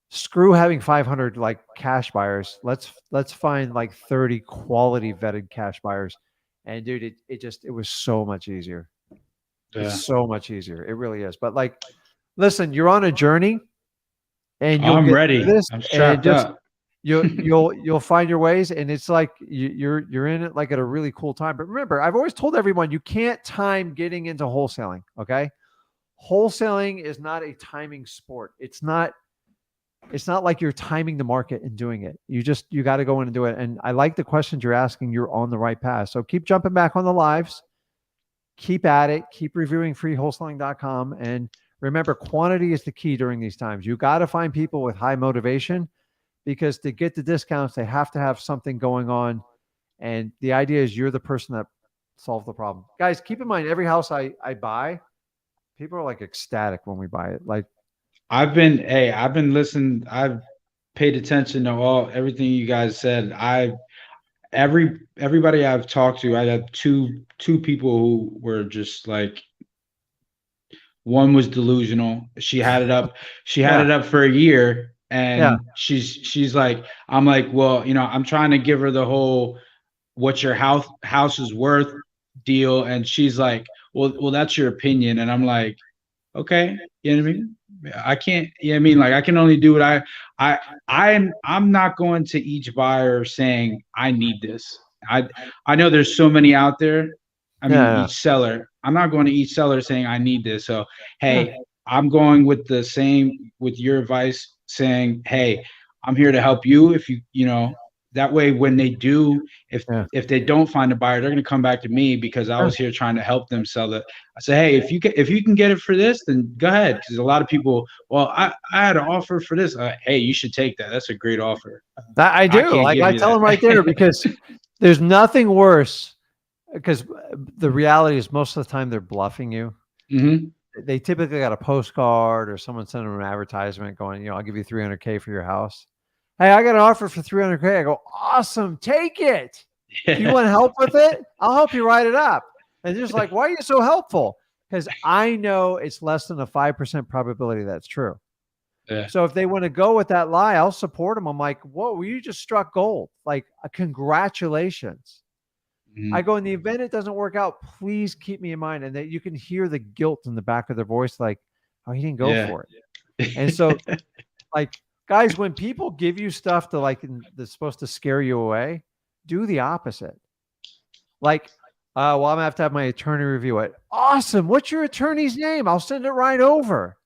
Screw having 500 like cash buyers. Let's find like 30 quality vetted cash buyers. And dude, it was so much easier. Yeah. It's so much easier. It really is. But like, listen, you're on a journey, and I'm ready. I'm strapped up. You'll find your ways, and it's like you're in it like at a really cool time. But remember, I've always told everyone, you can't time getting into wholesaling. Okay, wholesaling is not a timing sport. It's not like you're timing the market and doing it. You got to go in and do it. And I like the questions you're asking. You're on the right path. So keep jumping back on the lives. Keep at it. Keep reviewing freewholesaling.com. And remember, quantity is the key during these times. You got to find people with high motivation, because to get the discounts, they have to have something going on. And the idea is you're the person that solves the problem. Guys, keep in mind, every house I buy, people are like ecstatic when we buy it. Like, I've been listening. I've paid attention to everything you guys said. Everybody I've talked to, I had two people who were just like, one was delusional. She had it up. She had it up for a year, and she's like, I'm like, well, I'm trying to give her the whole, what's your house is worth deal. And she's like, well, that's your opinion. And I'm like, okay. You know what I mean? I can't, like I can only do what I'm not going to each buyer saying I need this. I know there's so many out there. Each seller, I'm not going to each seller saying I need this. So, hey, I'm going with with your advice, saying, hey, I'm here to help you. If you that way, when they do, Yeah. if they don't find a buyer, they're going to come back to me because I was here trying to help them sell it. I say, hey, if you can get it for this, then go ahead. Because a lot of people, well, I had an offer for this. Hey, you should take that. That's a great offer. That I do. can't Like give I you tell that. them right there because there's nothing worse. Because the reality is most of the time they're bluffing you. Mm-hmm. They typically got a postcard or someone sending them an advertisement going, I'll give you $300K for your house. Hey, I got an offer for $300K. I go, awesome, take it. Do you want help with it? I'll help you write it up. And they're just like, why are you so helpful? Because I know it's less than a 5% probability that's true. Yeah. So if they want to go with that lie, I'll support them. I'm like, whoa, you just struck gold. Like, congratulations. Mm-hmm. I go, in the event it doesn't work out, please keep me in mind. And that you can hear the guilt in the back of their voice, like, oh, he didn't go for it. And so, like, guys, when people give you stuff to that's supposed to scare you away, do the opposite. Like, well, I'm gonna have my attorney review it. Awesome. What's your attorney's name? I'll send it right over.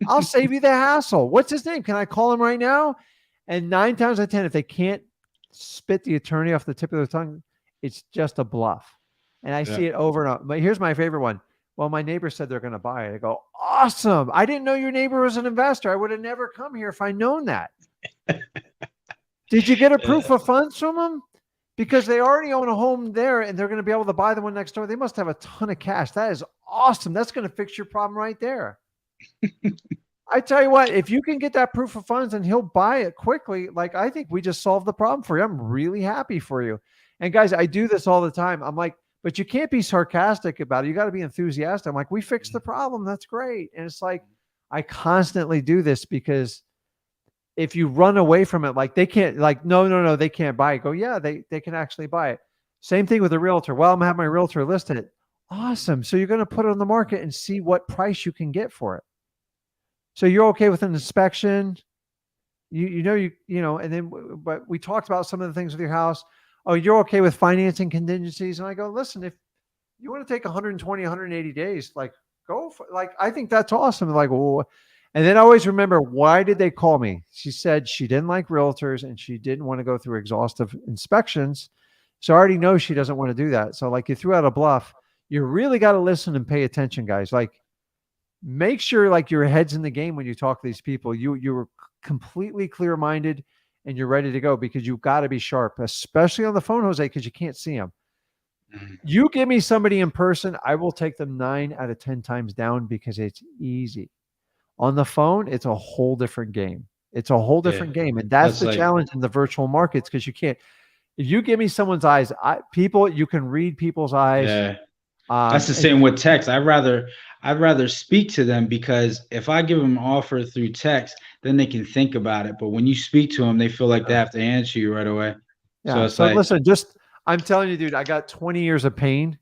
I'll save you the hassle. What's his name? Can I call him right now? And 9 times out of 10, if they can't spit the attorney off the tip of their tongue, it's just a bluff. And I see it over and over. But here's my favorite one. Well, my neighbor said they're going to buy it. I go, awesome. I didn't know your neighbor was an investor. I would have never come here if I'd known that. Did you get a proof of funds from them? Because they already own a home there and they're going to be able to buy the one next door. They must have a ton of cash. That is awesome. That's going to fix your problem right there. I tell you what, if you can get that proof of funds and he'll buy it quickly, like, I think we just solved the problem for you. I'm really happy for you. And guys, I do this all the time. I'm like, but you can't be sarcastic about it. You got to be enthusiastic. I'm like, we fixed the problem. That's great. And it's like, I constantly do this because if you run away from it, like, they can't, like, no, they can't buy it. Go, yeah, they can actually buy it. Same thing with a realtor. Well, I'm going to have my realtor listed it. Awesome. So you're going to put it on the market and see what price you can get for it. So you're okay with an inspection, and then, but we talked about some of the things with your house. Oh, you're okay with financing contingencies. And I go, listen, if you want to take 120, 180 days, like, go for, like, I think that's awesome. Like, well, and then I always remember, why did they call me? She said she didn't like realtors and she didn't want to go through exhaustive inspections. So I already know she doesn't want to do that. So, like, you threw out a bluff. You really got to listen and pay attention, guys. Like, make sure, like, your head's in the game when you talk to these people. You're completely clear-minded and you're ready to go, because you've got to be sharp, especially on the phone, Jose, because you can't see them. You give me somebody in person, I will take them 9 out of 10 times down because it's easy. On the phone, it's a whole different game. It's a whole different game. And that's the challenge in the virtual markets, because you can't. If you give me someone's eyes, you can read people's eyes. Yeah. That's the same with text. I'd rather speak to them, because if I give them an offer through text, then they can think about it. But when you speak to them, they feel like they have to answer you right away. Yeah. So it's so like, listen, I'm telling you, dude, I got 20 years of pain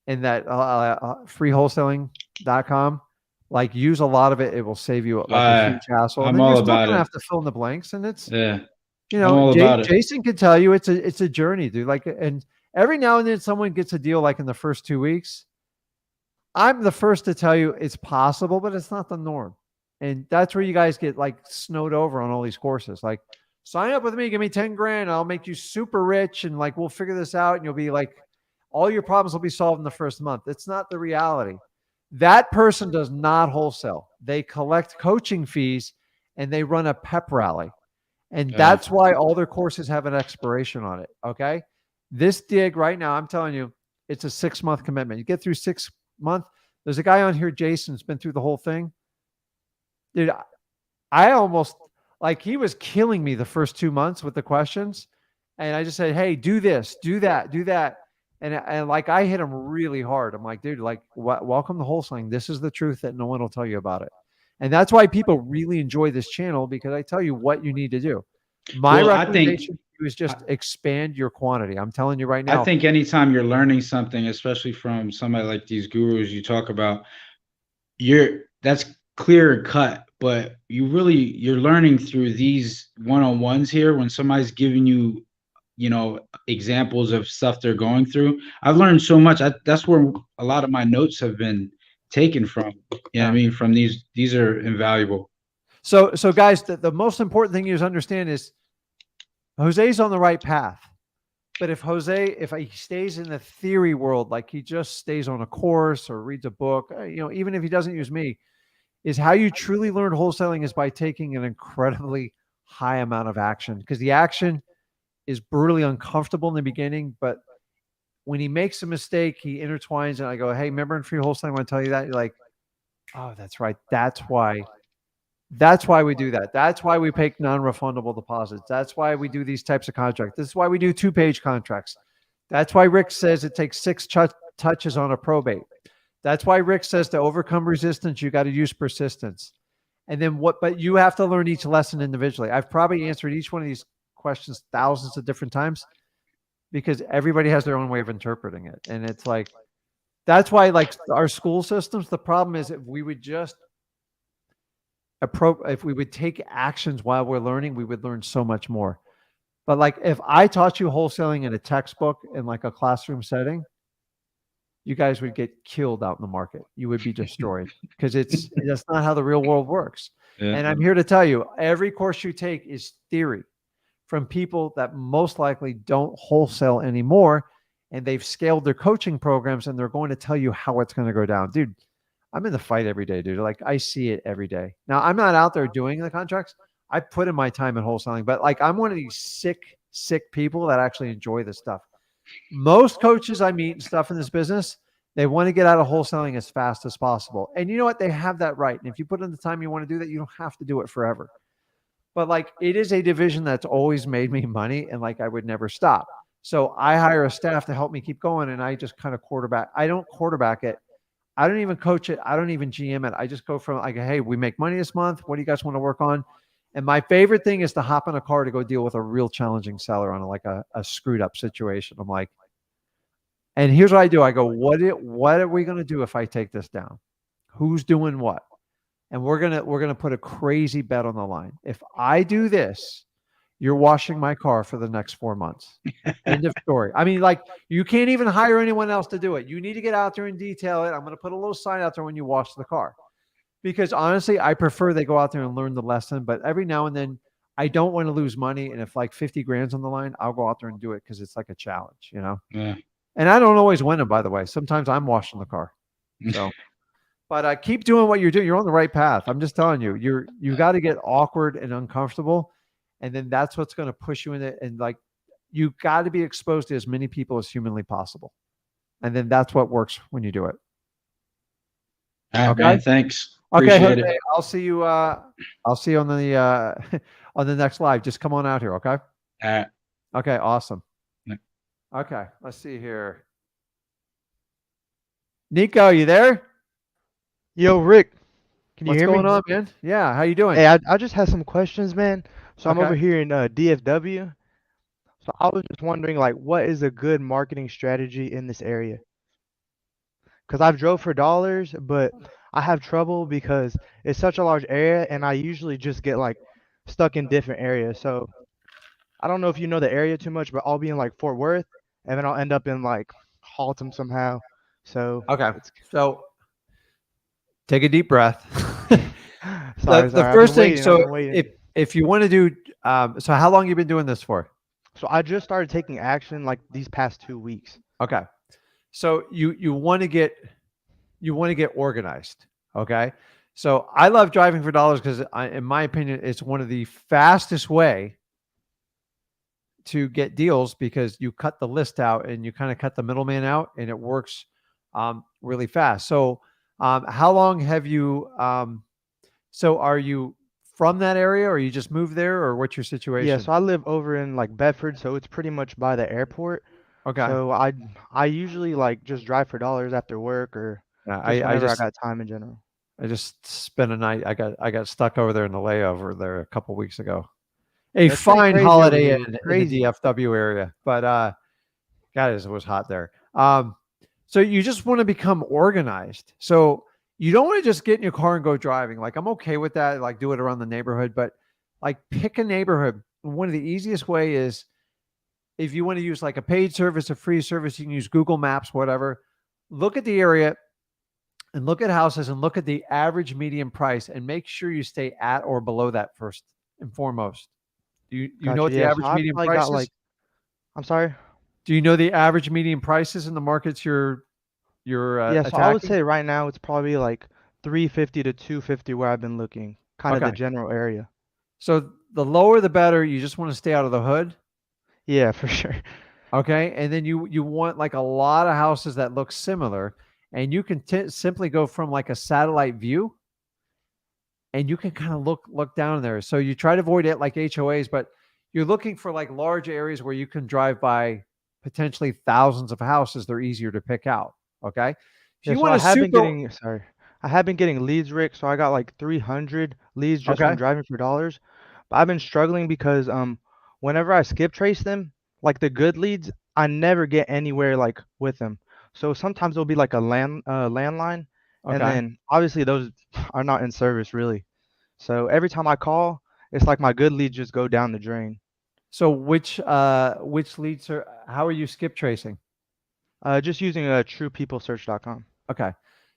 in that freewholesaling.com. Like, use a lot of it. It will save you like a huge hassle. I'm and then all you're still about gonna it. have to fill in the blanks. And it's, I'm all about it. Jason could tell you it's a journey, dude. Like, and every now and then someone gets a deal like in the first 2 weeks. I'm the first to tell you it's possible, but it's not the norm. And that's where you guys get, like, snowed over on all these courses. Like, sign up with me, give me 10 grand. I'll make you super rich. And, like, we'll figure this out. And you'll be like, all your problems will be solved in the first month. It's not the reality. That person does not wholesale. They collect coaching fees and they run a pep rally. And that's why all their courses have an expiration on it. Okay. This gig right now, I'm telling you, it's a 6-month commitment. You get through 6 months. There's a guy on here, Jason's been through the whole thing. Dude, I almost, like, he was killing me the first 2 months with the questions. And I just said, hey, do this, do that, do that. And like, I hit him really hard. I'm like, dude, like, welcome to wholesaling. This is the truth that no one will tell you about it. And that's why people really enjoy this channel, because I tell you what you need to do. My recommendation to you is just expand your quantity. I'm telling you right now. I think anytime you're learning something, especially from somebody like these gurus you talk about, that's clear cut, but you're learning through these one-on-ones here when somebody's giving you, examples of stuff they're going through. I've learned so much. That's where a lot of my notes have been taken from. You know what I mean? From these are invaluable. So guys, the most important thing you understand is Jose's on the right path. But if he stays in the theory world, like he just stays on a course or reads a book, even if he doesn't use me, is how you truly learn wholesaling is by taking an incredibly high amount of action, because the action is brutally uncomfortable in the beginning. But when he makes a mistake, he intertwines, and I go, hey, remember in free wholesaling, I want to tell you that? You're like, oh, that's right. That's why we do that. That's why we take non-refundable deposits. That's why we do these types of contracts. This is why we do 2-page contracts. That's why Rick says it takes 6 touches on a probate. That's why Rick says to overcome resistance, you got to use persistence. And then but you have to learn each lesson individually. I've probably answered each one of these questions thousands of different times because everybody has their own way of interpreting it. And it's like, that's why, like, our school systems, the problem is if we would just if we would take actions while we're learning, we would learn so much more. But like, if I taught you wholesaling in a textbook in like a classroom setting, you guys would get killed out in the market. You would be destroyed because that's not how the real world works. Yeah. And I'm here to tell you, every course you take is theory from people that most likely don't wholesale anymore, and they've scaled their coaching programs, and they're going to tell you how it's going to go down. Dude, I'm in the fight every day, dude. Like, I see it every day. Now, I'm not out there doing the contracts. I put in my time in wholesaling, but like, I'm one of these sick people that actually enjoy this stuff. Most coaches I meet and stuff in this business, they want to get out of wholesaling as fast as possible. And you know what? They have that right. And if you put in the time you want to do that, you don't have to do it forever. But like, it is a division that's always made me money, and like, I would never stop. So I hire a staff to help me keep going, and I just kind of quarterback. I don't quarterback it. I don't even coach it. I don't even GM it. I just go from like, hey, we make money this month. What do you guys want to work on? And my favorite thing is to hop in a car to go deal with a real challenging seller on a screwed up situation. I'm like, and here's what I do. I go, what are we going to do if I take this down? Who's doing what? And we're going to put a crazy bet on the line. If I do this, you're washing my car for the next 4 months. End of story. I mean, like, you can't even hire anyone else to do it. You need to get out there and detail it. I'm going to put a little sign out there when you wash the car. Because honestly, I prefer they go out there and learn the lesson. But every now and then, I don't want to lose money. And if like 50 grand's on the line, I'll go out there and do it because it's like a challenge, you know? Yeah. And I don't always win them, by the way. Sometimes I'm washing the car. So, but keep doing what you're doing. You're on the right path. I'm just telling you, you got to get awkward and uncomfortable. And then that's what's going to push you in it. And like, you got to be exposed to as many people as humanly possible. And then that's what works when you do it. All right, okay, man, thanks. Okay, Jose, I'll see you on the on the next live. Just come on out here, okay? All right. Okay, awesome. Yeah. Okay, let's see here. Nico, you there? Yo, Rick, can you hear me? What's going on, man? Yeah, how you doing? Hey, I just had some questions, man. So I'm over here in DFW. So I was just wondering, like, what is a good marketing strategy in this area? Because I've drove for dollars, but I have trouble because it's such a large area, and I usually just get like stuck in different areas. So I don't know if you know the area too much, but I'll be in like Fort Worth, and then I'll end up in like Haltom somehow. So okay, so take a deep breath. Sorry, the first thing, so if you want to do, so how long have you been doing this for? So I just started taking action like these past 2 weeks. Okay. So you want to get organized. Okay. So I love driving for dollars because in my opinion, it's one of the fastest way to get deals because you cut the list out and you kind of cut the middleman out and it works really fast. So how long have you, so are you from that area or you just moved there or what's your situation? Yeah, so I live over in like Bedford, so it's pretty much by the airport. Okay. So I usually like just drive for dollars after work or whenever I got time in general. I just spent a night. I got stuck over there in the layover there a couple weeks ago. That's fine holiday in the DFW area, but God, it was hot there. So you just want to become organized. So you don't want to just get in your car and go driving. Like, I'm okay with that. Like, do it around the neighborhood, but like, pick a neighborhood. One of the easiest way is if you want to use like a paid service, a free service, you can use Google Maps, whatever. Look at the area and look at houses and look at the average median price and make sure you stay at or below that first and foremost. You know Gotcha. what the Yeah. So average I median probably price got is? like, I'm sorry. Do you know the average median prices in the markets you're Yeah. So I would attacking? say right now it's probably like 350 to 250 where I've been looking, kind of the Okay. general area. So the lower the better. You just want to stay out of the hood. Yeah, for sure. Okay. And then you want like a lot of houses that look similar. And you can simply go from like a satellite view and you can kind of look down there. So you try to avoid it like HOAs, but you're looking for like large areas where you can drive by potentially thousands of houses. They're easier to pick out. Okay. If Yeah, you so want I a have been super getting, sorry, I have been getting leads, Rick. So I got like 300 leads just from okay. driving for dollars. But I've been struggling because whenever I skip trace them, like the good leads, I never get anywhere like with them. So sometimes it'll be like a landline, and Okay. then obviously those are not in service really. So every time I call, it's like my good leads just go down the drain. So which leads are how are you skip tracing? Just using truepeoplesearch.com. Okay.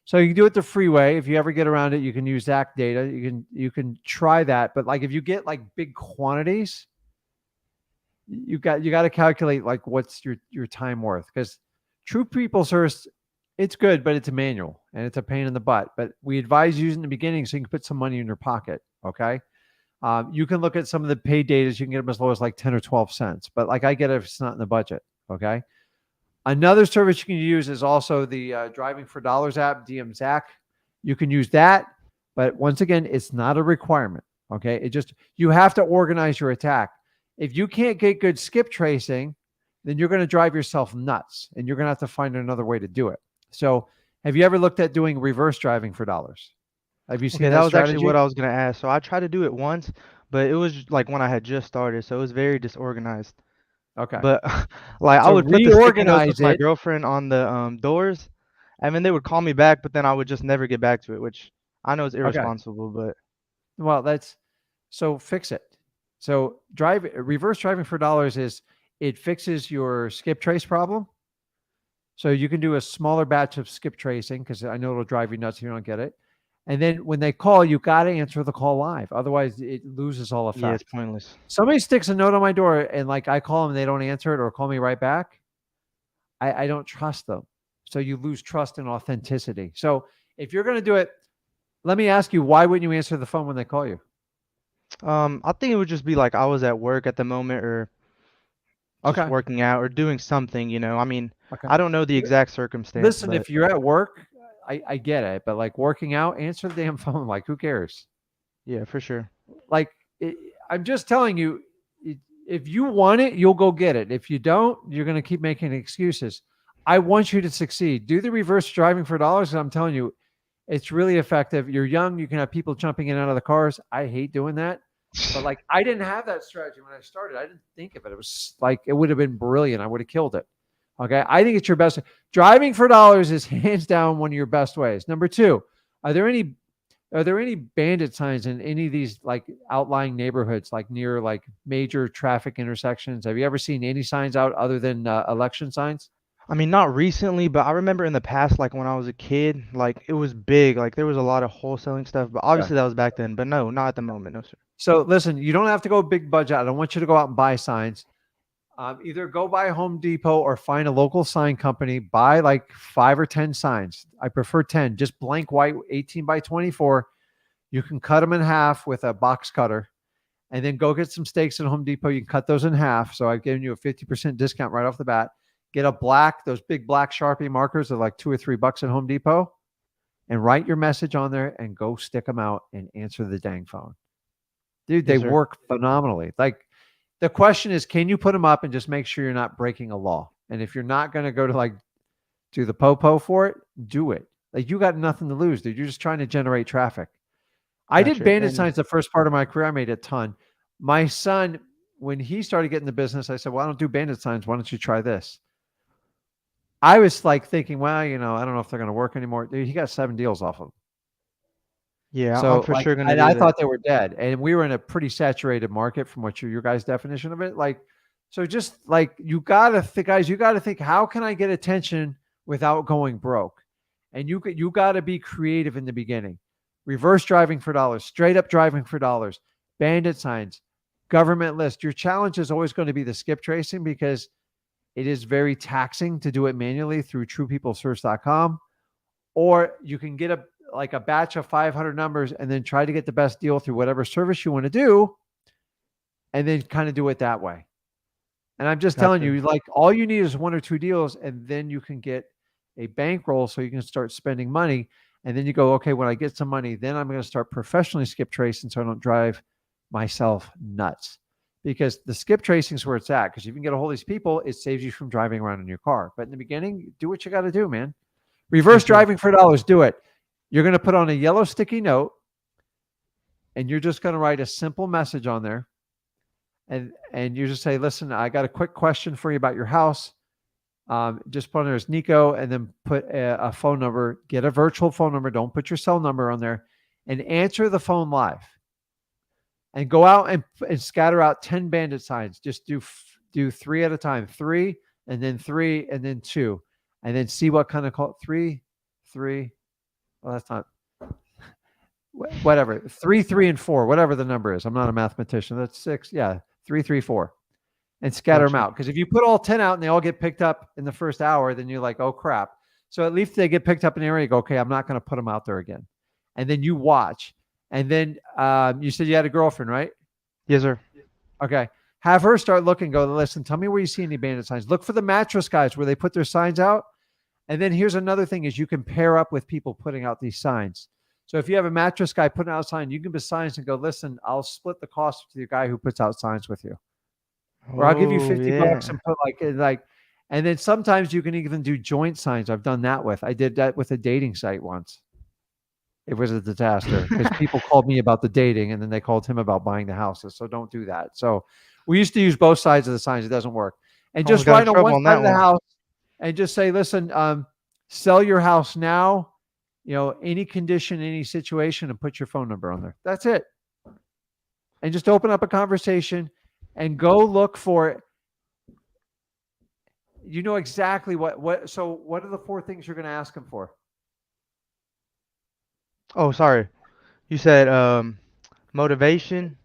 So you can do it the freeway. If you ever get around it, you can use Zach data. You can try that. But like if you get like big quantities, you got to calculate like what's your time worth because True People Search, it's good, but it's a manual and it's a pain in the butt. But we advise using the beginning so you can put some money in your pocket. Okay. You can look at some of the paid data. You can get them as low as like 10 or 12 cents. But like I get it if it's not in the budget. Okay. Another service you can use is also the Driving for Dollars app, DM Zach. You can use that, but once again, it's not a requirement. Okay, it just you have to organize your attack. If you can't get good skip tracing, then you're going to drive yourself nuts, and you're going to have to find another way to do it. So, have you ever looked at doing reverse driving for dollars? Have you seen Okay, that that was actually strategy? what I was gonna ask. So I tried to do it once, but it was like when I had just started, so it was very disorganized. Okay, But like I so would put the sticky notes reorganize with my it. girlfriend on the doors, and then they would call me back, but then I would just never get back to it, which I know is Okay, irresponsible, but well that's so fix it. So drive reverse driving for dollars is it fixes your skip trace problem. So you can do a smaller batch of skip tracing because I know it'll drive you nuts if you don't get it. And then when they call, you got to answer the call live. Otherwise, it loses all yeah, it's effect. pointless. Somebody sticks a note on my door and like I call them and they don't answer it or call me right back. I don't trust them. So you lose trust and authenticity. So if you're going to do it, let me ask you, why wouldn't you answer the phone when they call you? I think it would just be like I was at work at the moment or just Okay. working out or doing something, you know. I mean, Okay. I don't know the exact circumstance, Listen, but if you're at work, I get it, but like working out, answer the damn phone. Like, who cares? yeah, for sure. Like, I'm just telling you, if you want it, you'll go get it. If you don't, you're going to keep making excuses. I want you to succeed. Do the reverse driving for dollars. And I'm telling you, it's really effective. You're young. You can have people jumping in and out of the cars. I hate doing that. But like, I didn't have that strategy when I started. I didn't think of it. It was like, it would have been brilliant. I would have killed it. Okay. I think it's your best. Driving for dollars is hands down one of your best ways. Number two, are there any bandit signs in any of these like outlying neighborhoods, like near like major traffic intersections? Have you ever seen any signs out other than election signs? I mean, not recently, but I remember in the past, like when I was a kid, like it was big. Like there was a lot of wholesaling stuff, but Yeah. obviously that was back then. But no, not at the moment, no, sir. So listen, you don't have to go big budget. I don't want you to go out and buy signs. Either go buy Home Depot or find a local sign company, buy like 5 or 10 signs. I prefer 10, just blank white, 18 by 24. You can cut them in half with a box cutter and then go get some steaks at Home Depot. You can cut those in half. So I've given you a 50% discount right off the bat. Get a those big black Sharpie markers are like $2 or $3 at Home Depot and write your message on there and go stick them out and answer the dang phone. Dude, they Yes, sir. work phenomenally. Like the question is, can you put them up and just make sure you're not breaking a law? And if you're not going to go to like do the po for it, do it. Like you got nothing to lose, dude. You're just trying to generate traffic. I did Gotcha. bandit And signs the first part of my career. I made a ton. My son, when he started getting the business, I said, well, I don't do bandit signs. Why don't you try this? I was like thinking, well, I don't know if they're going to work anymore. Dude, he got 7 deals off of them. yeah, I'm So for like, sure gonna and do I that. thought they were dead, and we were in a pretty saturated market from what your guys' definition of it. Like, so just like you gotta think, guys, you gotta think, how can I get attention without going broke? And you gotta be creative in the beginning. Reverse driving for dollars, straight up driving for dollars, bandit signs, government list. Your challenge is always going to be the skip tracing because it is very taxing to do it manually through truepeoplesearch.com. Or you can get a batch of 500 numbers and then try to get the best deal through whatever service you want to do, and then kind of do it that way. And I'm just telling you, like, all you need is 1 or 2 deals, and then you can get a bankroll so you can start spending money. And then you go, okay, when I get some money, then I'm going to start professionally skip tracing so I don't drive myself nuts. Because the skip tracing is where it's at. Because if you can get a hold of these people, it saves you from driving around in your car. But in the beginning, do what you got to do, man. Reverse driving for dollars, do it. You're going to put on a yellow sticky note, and you're just going to write a simple message on there. And you just say, listen, I got a quick question for you about your house. Just put on there as Nico, and then put a phone number. Get a virtual phone number. Don't put your cell number on there, and answer the phone live. And go out and scatter out 10 bandit signs. Just do 3 at a time. 3, and then 3, and then 2, and then see what kind of call. 3. Well, that's not. Whatever. 3, 3, and 4. Whatever the number is. I'm not a mathematician. That's 6. Yeah, 3, 3, 4. And scatter them out. Because if you put all 10 out and they all get picked up in the first hour, then you're like, oh crap. So at least they get picked up in the area. You go, okay, I'm not going to put them out there again. And then you watch. And then you said you had a girlfriend, right? Yes, sir. Okay. Have her start looking. Go, listen, tell me where you see any bandit signs. Look for the mattress guys where they put their signs out. And then here's another thing is you can pair up with people putting out these signs. So if you have a mattress guy putting out a sign, you can put signs and go, listen, I'll split the cost to the guy who puts out signs with you. Or I'll give you 50 bucks and put and then sometimes you can even do joint signs. I've done that with. I did that with a dating site once. It was a disaster because people called me about the dating and then they called him about buying the houses. So don't do that. So we used to use both sides of the signs. It doesn't work. And just write on one side of the house and just say, listen, sell your house now, any condition, any situation, and put your phone number on there. That's it. And just open up a conversation and go look for it. You know exactly so what are the 4 things you're going to ask him for? Oh, sorry. You said motivation.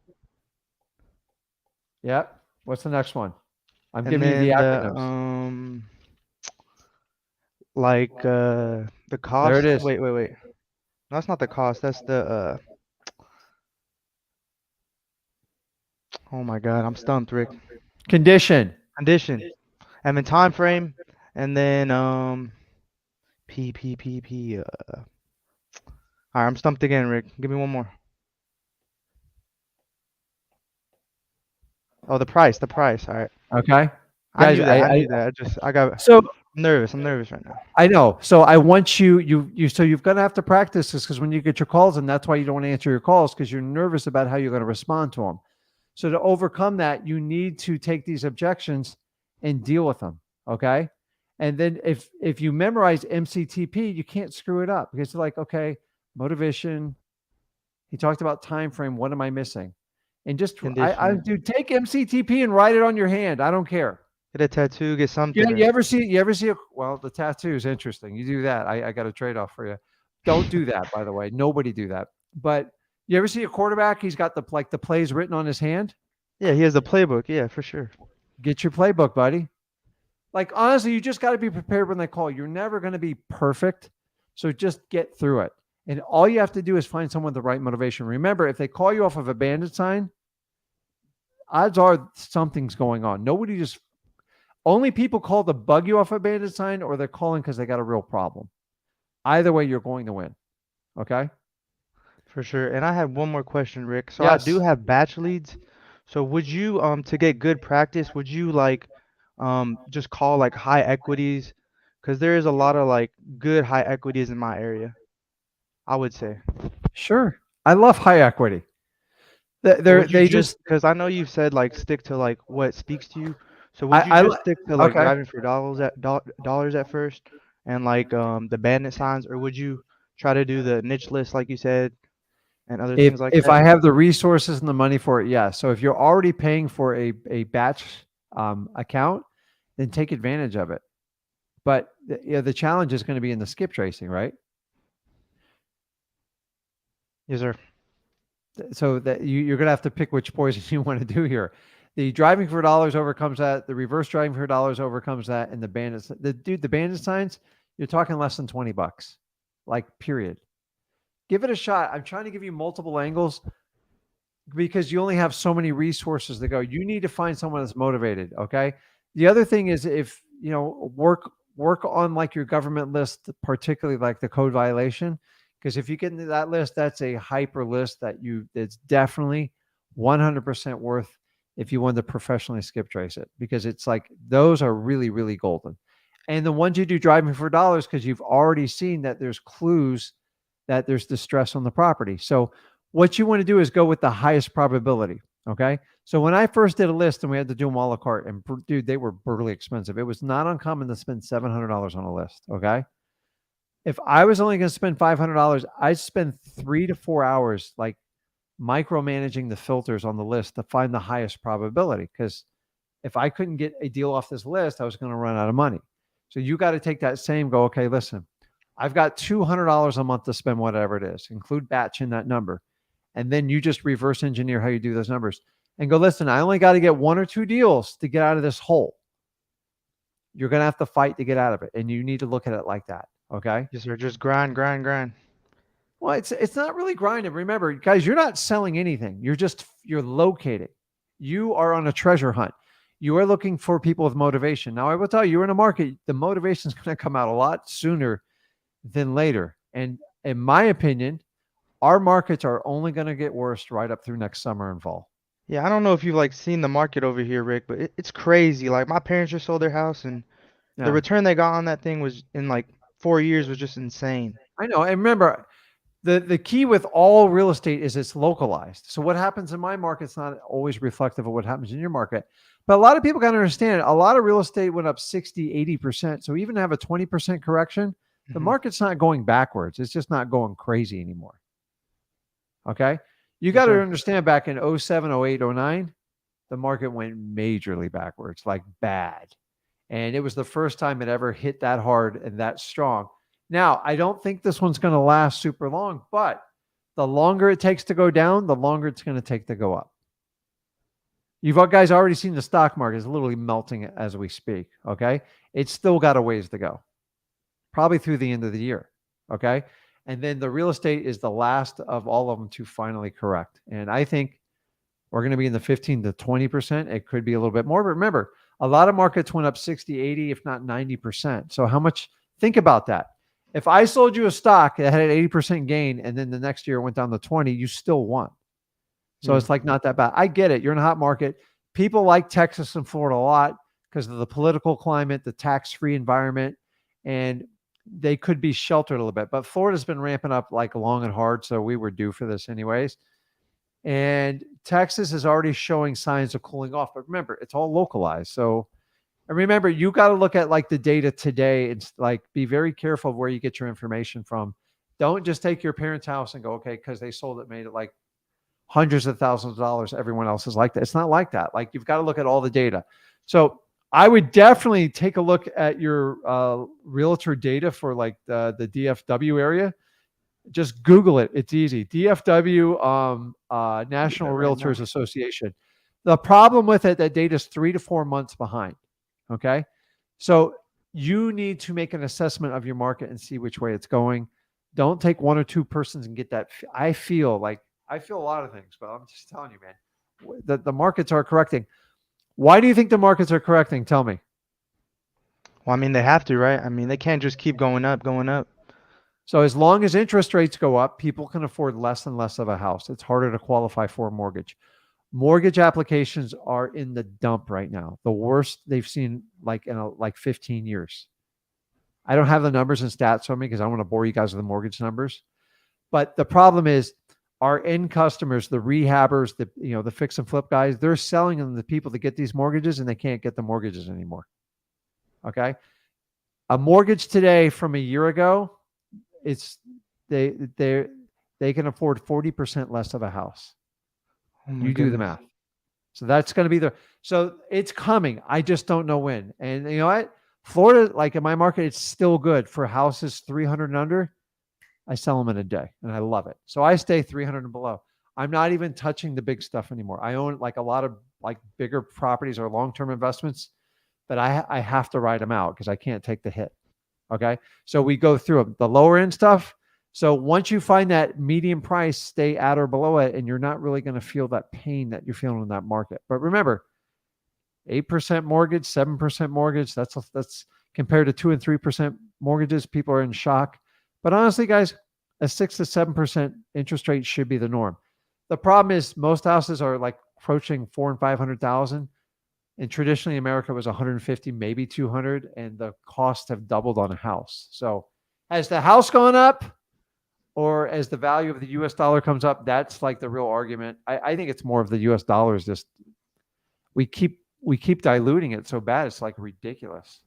Yep. What's the next one? I'm And giving you the then acronyms. the cost. There it is. Wait. No, that's not the cost. That's the oh my God, I'm stumped, Rick. Condition. And then time frame. And then P. All right, I'm stumped again, Rick. Give me one more. Oh, the price. All right. Okay. I Guys, knew that. I'm nervous right now. I know. So I want so you're going to have to practice this because when you get your calls, and that's why you don't want to answer your calls because you're nervous about how you're going to respond to them. So to overcome that, you need to take these objections and deal with them. Okay. And then if you memorize MCTP, you can't screw it up because you're like, okay, motivation. He talked about time frame. What am I missing? And just take MCTP and write it on your hand. I don't care. Get a tattoo. Get something. Yeah, you ever see the tattoo is interesting. You do that. I got a trade-off for you. Don't do that, by the way. Nobody do that. But you ever see a quarterback? He's got the plays written on his hand. Yeah, he has the playbook. Yeah, for sure. Get your playbook, buddy. Like, honestly, you just got to be prepared when they call. You're never going to be perfect. So just get through it. And all you have to do is find someone with the right motivation. Remember, if they call you off of a bandit sign, odds are something's going on. Only people call to bug you off a bandit sign, or they're calling because they got a real problem. Either way, you're going to win. Okay? For sure. And I have one more question, Rick. So yes. I do have batch leads. So would you, to get good practice, would you just call high equities? Because there is a lot of good high equities in my area, I would say. Sure. I love high equity. Because I know you've said stick to what speaks to you. So would you just stick to driving for dollars at first and the bandit signs, or would you try to do the niche list like you said and other things like that? If I have the resources and the money for it, yes. So if you're already paying for a batch account, then take advantage of it. But the challenge is going to be in the skip tracing, right? Yes, sir. So that you're going to have to pick which poison you want to do here. The driving for dollars overcomes that. The reverse driving for dollars overcomes that. And the bandits, the bandit signs, you're talking less than $20, like period. Give it a shot. I'm trying to give you multiple angles because you only have so many resources to go. You need to find someone that's motivated. Okay. The other thing is if, work on like your government list, particularly like the code violation. Because if you get into that list, that's a hyper list it's definitely 100% worth if you want to professionally skip trace it, because it's like, those are really, really golden. And the ones you do driving for dollars, because you've already seen that there's clues that there's distress on the property. So what you want to do is go with the highest probability. Okay. So when I first did a list and we had to do them a la carte, and dude, they were brutally expensive. It was not uncommon to spend $700 on a list. Okay. If I was only going to spend $500, I'd spend 3 to 4 hours like micromanaging the filters on the list to find the highest probability. Because if I couldn't get a deal off this list, I was going to run out of money. So you got to take that same, go, okay, listen, I've got $200 a month to spend, whatever it is, include batch in that number. And then you just reverse engineer how you do those numbers and go, listen, I only got to get 1 or 2 deals to get out of this hole. You're going to have to fight to get out of it. And you need to look at it like that. Okay. Yes, sir. Just grind. Well, it's not really grinding. Remember, guys, you're not selling anything. You're locating. You are on a treasure hunt. You are looking for people with motivation. Now, I will tell you, you're in a market, the motivation is going to come out a lot sooner than later. And in my opinion, our markets are only going to get worse right up through next summer and fall. Yeah, I don't know if you've like seen the market over here, Rick, but it's crazy. Like my parents just sold their house, and the return they got on that thing was in like 4 years was just insane. I know. And remember, the key with all real estate is it's localized. So what happens in my market is not always reflective of what happens in your market. But a lot of people got to understand, a lot of real estate went up 60, 80%. So even have a 20% correction, the market's not going backwards. It's just not going crazy anymore. Okay. You got to understand, back in 07, 08, 09, the market went majorly backwards, like bad. And it was the first time it ever hit that hard and that strong. Now, I don't think this one's going to last super long, but the longer it takes to go down, the longer it's going to take to go up. You've guys already seen the stock market is literally melting as we speak. Okay. It's still got a ways to go, probably through the end of the year. Okay. And then the real estate is the last of all of them to finally correct. And I think we're going to be in the 15 to 20%. It could be a little bit more, but remember, a lot of markets went up 60, 80, if not 90%. So how much, think about that. If I sold you a stock that had an 80% gain and then the next year it went down to 20, you still won. So it's like not that bad. I get it. You're in a hot market. People like Texas and Florida a lot because of the political climate, the tax-free environment, and they could be sheltered a little bit. But Florida's been ramping up like long and hard, so we were due for this anyways. And Texas is already showing signs of cooling off. But remember, it's all localized. So, and remember, you got to look at like the data today and like be very careful of where you get your information from. Don't just take your parents' house and go, okay, because they sold it, made it like hundreds of thousands of dollars. Everyone else is like that. It's not like that. Like, you've got to look at all the data. So I would definitely take a look at your realtor data for like the DFW area. Just Google it. It's easy. DFW, National Realtors Association. The problem with it, that data is 3 to 4 months behind. Okay. So you need to make an assessment of your market and see which way it's going. Don't take 1 or 2 persons and get that. I feel a lot of things, but I'm just telling you, man, the markets are correcting. Why do you think the markets are correcting? Tell me. Well, I mean, they have to, right? I mean, they can't just keep going up. So as long as interest rates go up, people can afford less and less of a house. It's harder to qualify for a mortgage. Mortgage applications are in the dump right now. The worst they've seen like in 15 years. I don't have the numbers and stats on me because I don't want to bore you guys with the mortgage numbers. But the problem is our end customers, the rehabbers, the fix and flip guys, they're selling them to people to get these mortgages and they can't get the mortgages anymore. Okay. A mortgage today from a year ago, they can afford 40% less of a house. Oh my you goodness. do the math. So that's going to be so it's coming. I just don't know when. And you know what? Florida, like in my market, it's still good for houses 300 and under. I sell them in a day and I love it. So I stay 300 and below. I'm not even touching the big stuff anymore. I own like a lot of like bigger properties or long-term investments, but I have to ride them out because I can't take the hit. Okay. So we go through them, the lower end stuff. So once you find that medium price, stay at or below it, and you're not really going to feel that pain that you're feeling in that market. But remember, 8% mortgage, 7% mortgage, that's compared to 2 and 3% mortgages. People are in shock. But honestly, guys, a 6 to 7% interest rate should be the norm. The problem is most houses are like approaching 400,000 and 500,000. And traditionally, America was 150, maybe 200, and the costs have doubled on a house. So, has the house gone up, or as the value of the U.S. dollar comes up? That's like the real argument. I think it's more of the U.S. dollar is just we keep diluting it so bad it's like ridiculous.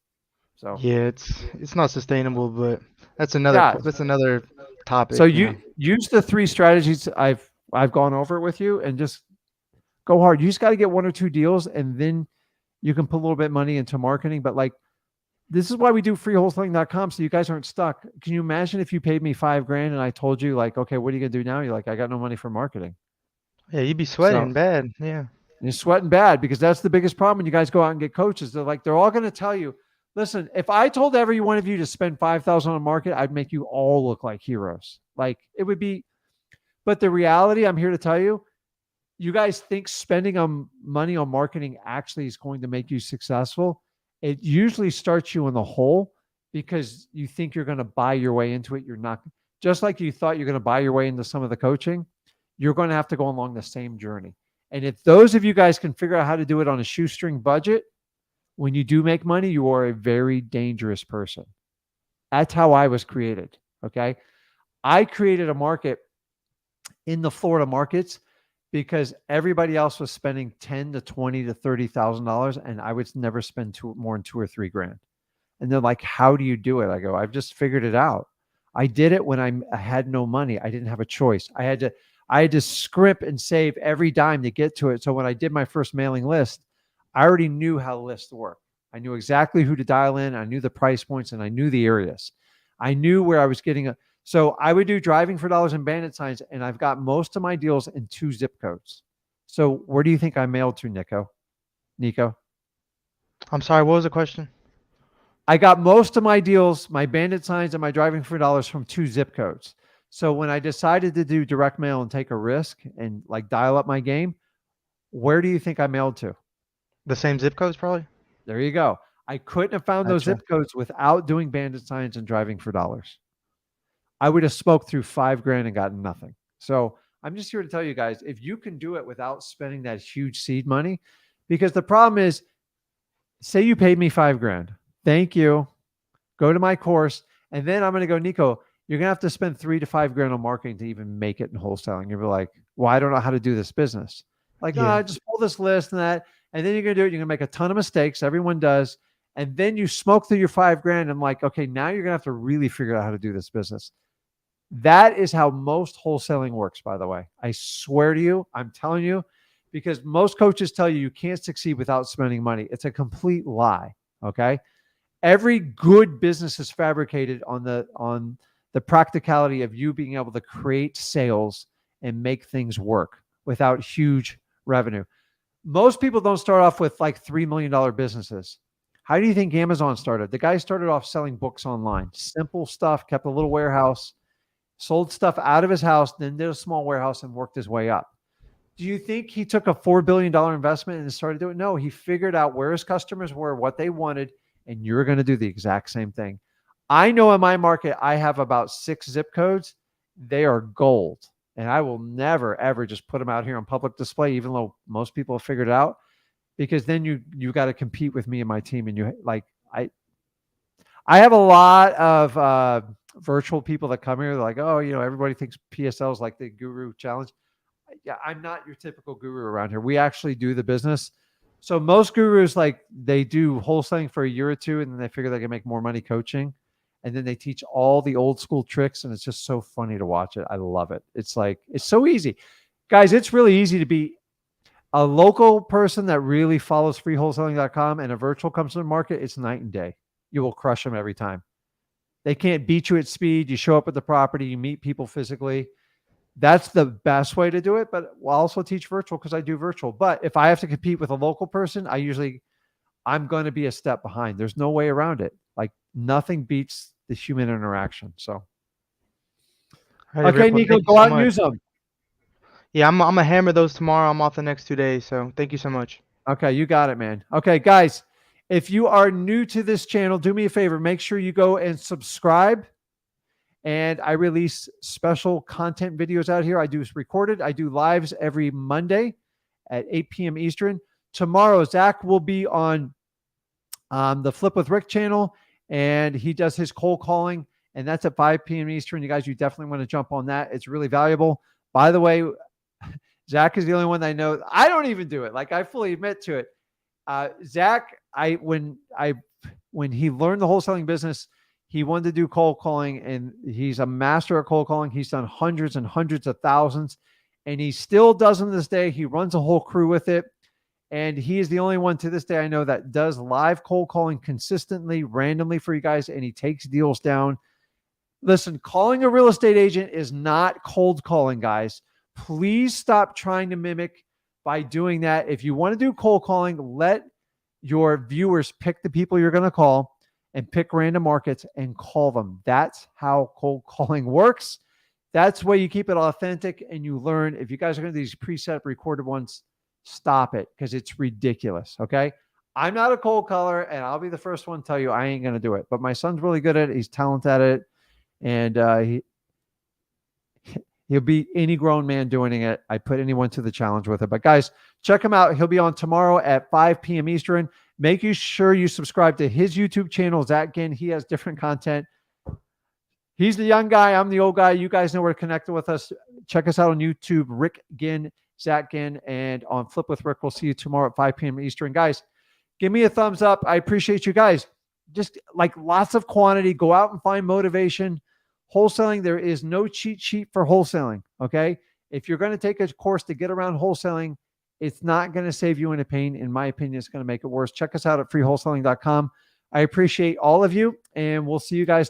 So Yeah, it's not sustainable, but that's yeah. another topic. So you use the 3 strategies I've gone over with you, and just go hard. You just got to get 1 or 2 deals, and then you can put a little bit of money into marketing. But like, this is why we do freewholesaling.com, so you guys aren't stuck. Can you imagine if you paid me $5,000 and I told you like, okay, what are you gonna do now? You're like, I got no money for marketing. Yeah, you'd be sweating So bad. Yeah. you're sweating bad, because that's the biggest problem when you guys go out and get coaches. They're all going to tell you, listen, if I told every one of you to spend $5,000 on a market, I'd make you all look like heroes. Like it would be, but the reality, I'm here to tell you, you guys think spending money on marketing actually is going to make you successful. It usually starts you in the hole because you think you're going to buy your way into it. You're not. Just like you thought you're going to buy your way into some of the coaching, you're going to have to go along the same journey. And if those of you guys can figure out how to do it on a shoestring budget, when you do make money, you are a very dangerous person. That's how I was created. Okay. I created a market in the Florida markets because everybody else was spending $10,000 to $20,000 to $30,000, and I would never spend more than $2,000 or $3,000. And they're like, "How do you do it?" I go, "I've just figured it out. I did it when I had no money. I didn't have a choice. I had to scrimp and save every dime to get to it. So when I did my first mailing list, I already knew how lists work. I knew exactly who to dial in. I knew the price points, and I knew the areas. I knew where I was getting so I would do driving for dollars and bandit signs, and I've got most of my deals in 2 zip codes. So where do you think I mailed to, Nico? I'm sorry, what was the question? I got most of my deals, my bandit signs and my driving for dollars, from 2 zip codes. So when I decided to do direct mail and take a risk and like dial up my game, where do you think I mailed to? The same zip codes, probably. There you go. I couldn't have found those zip codes without doing bandit signs and driving for dollars. I would have smoked through $5,000 and gotten nothing. So I'm just here to tell you guys, if you can do it without spending that huge seed money, because the problem is, say you paid me $5,000. Thank you. Go to my course. And then I'm going to go, Nico, you're going to have to spend $3,000 to $5,000 on marketing to even make it in wholesaling. You'll be like, well, I don't know how to do this business. Like, oh, just pull this list and that. And then you're going to do it. You're going to make a ton of mistakes. Everyone does. And then you smoke through your $5,000. I'm like, okay, now you're going to have to really figure out how to do this business. That is how most wholesaling works, by the way. I swear to you, I'm telling you, because most coaches tell you can't succeed without spending money. It's a complete lie. Okay. Every good business is fabricated on the practicality of you being able to create sales and make things work without huge revenue. Most people don't start off with like $3 million businesses. How do you think Amazon started? The guy started off selling books online, simple stuff, kept a little warehouse, sold stuff out of his house, then did a small warehouse and worked his way up. Do you think he took a $4 billion investment and started doing it? No, he figured out where his customers were, what they wanted, and you're going to do the exact same thing. I know in my market, I have about 6 zip codes. They are gold. And I will never, ever just put them out here on public display, even though most people have figured it out, because then you got to compete with me and my team. And I have a lot of virtual people that come here. They're like, oh, everybody thinks PSL is like the guru challenge. Yeah, I'm not your typical guru around here. We actually do the business. So most gurus, like, they do wholesaling for a year or 2, and then they figure they can make more money coaching. And then they teach all the old school tricks, and it's just so funny to watch it. I love it. It's like, it's so easy. Guys, it's really easy to be a local person that really follows freewholesaling.com, and a virtual comes to the market. It's night and day. You will crush them every time. They can't beat you at speed. You show up at the property, you meet people physically. That's the best way to do it. But I'll also teach virtual because I do virtual. But if I have to compete with a local person, I'm going to be a step behind. There's no way around it. Like nothing beats the human interaction. So, All right, okay, Rick, well, Nico, thank you go so out and much. use them. Yeah, I'm gonna hammer those tomorrow. I'm off the next 2 days, so thank you so much. Okay, you got it, man. Okay, guys, if you are new to this channel, do me a favor. Make sure you go and subscribe. And I release special content videos out here. I do recorded. I do lives every Monday at 8 p.m. Eastern. Tomorrow, Zach will be on the Flip with Rick channel, and he does his cold calling, and that's at 5 p.m. Eastern. You guys, you definitely want to jump on that. It's really valuable. By the way, Zach is the only one that I know. I don't even do it. Like I fully admit to it. Zach, when he learned the wholesaling business, he wanted to do cold calling, and he's a master at cold calling. He's done hundreds and hundreds of thousands, and he still does them to this day. He runs a whole crew with it, and he is the only one to this day I know that does live cold calling consistently, randomly for you guys, and he takes deals down. Listen, calling a real estate agent is not cold calling, guys. Please stop trying to mimic by doing that. If you want to do cold calling, let your viewers pick the people you're going to call and pick random markets and call them. That's how cold calling works. That's where you keep it authentic and you learn. If you guys are going to do these preset recorded ones, stop it because it's ridiculous. Okay. I'm not a cold caller, and I'll be the first one to tell you I ain't going to do it. But my son's really good at it. He's talented at it. And he'll beat any grown man doing it. I put anyone to the challenge with it. But guys, check him out. He'll be on tomorrow at 5 p.m. Eastern. Make sure you subscribe to his YouTube channel, Zach Ginn. He has different content. He's the young guy. I'm the old guy. You guys know where to connect with us. Check us out on YouTube, Rick Ginn, Zach Ginn, and on Flip with Rick. We'll see you tomorrow at 5 p.m. Eastern. Guys, give me a thumbs up. I appreciate you guys. Just like lots of quantity. Go out and find motivation. Wholesaling, there is no cheat sheet for wholesaling, okay? If you're going to take a course to get around wholesaling, it's not going to save you any pain. In my opinion, it's going to make it worse. Check us out at freewholesaling.com. I appreciate all of you, and we'll see you guys tomorrow.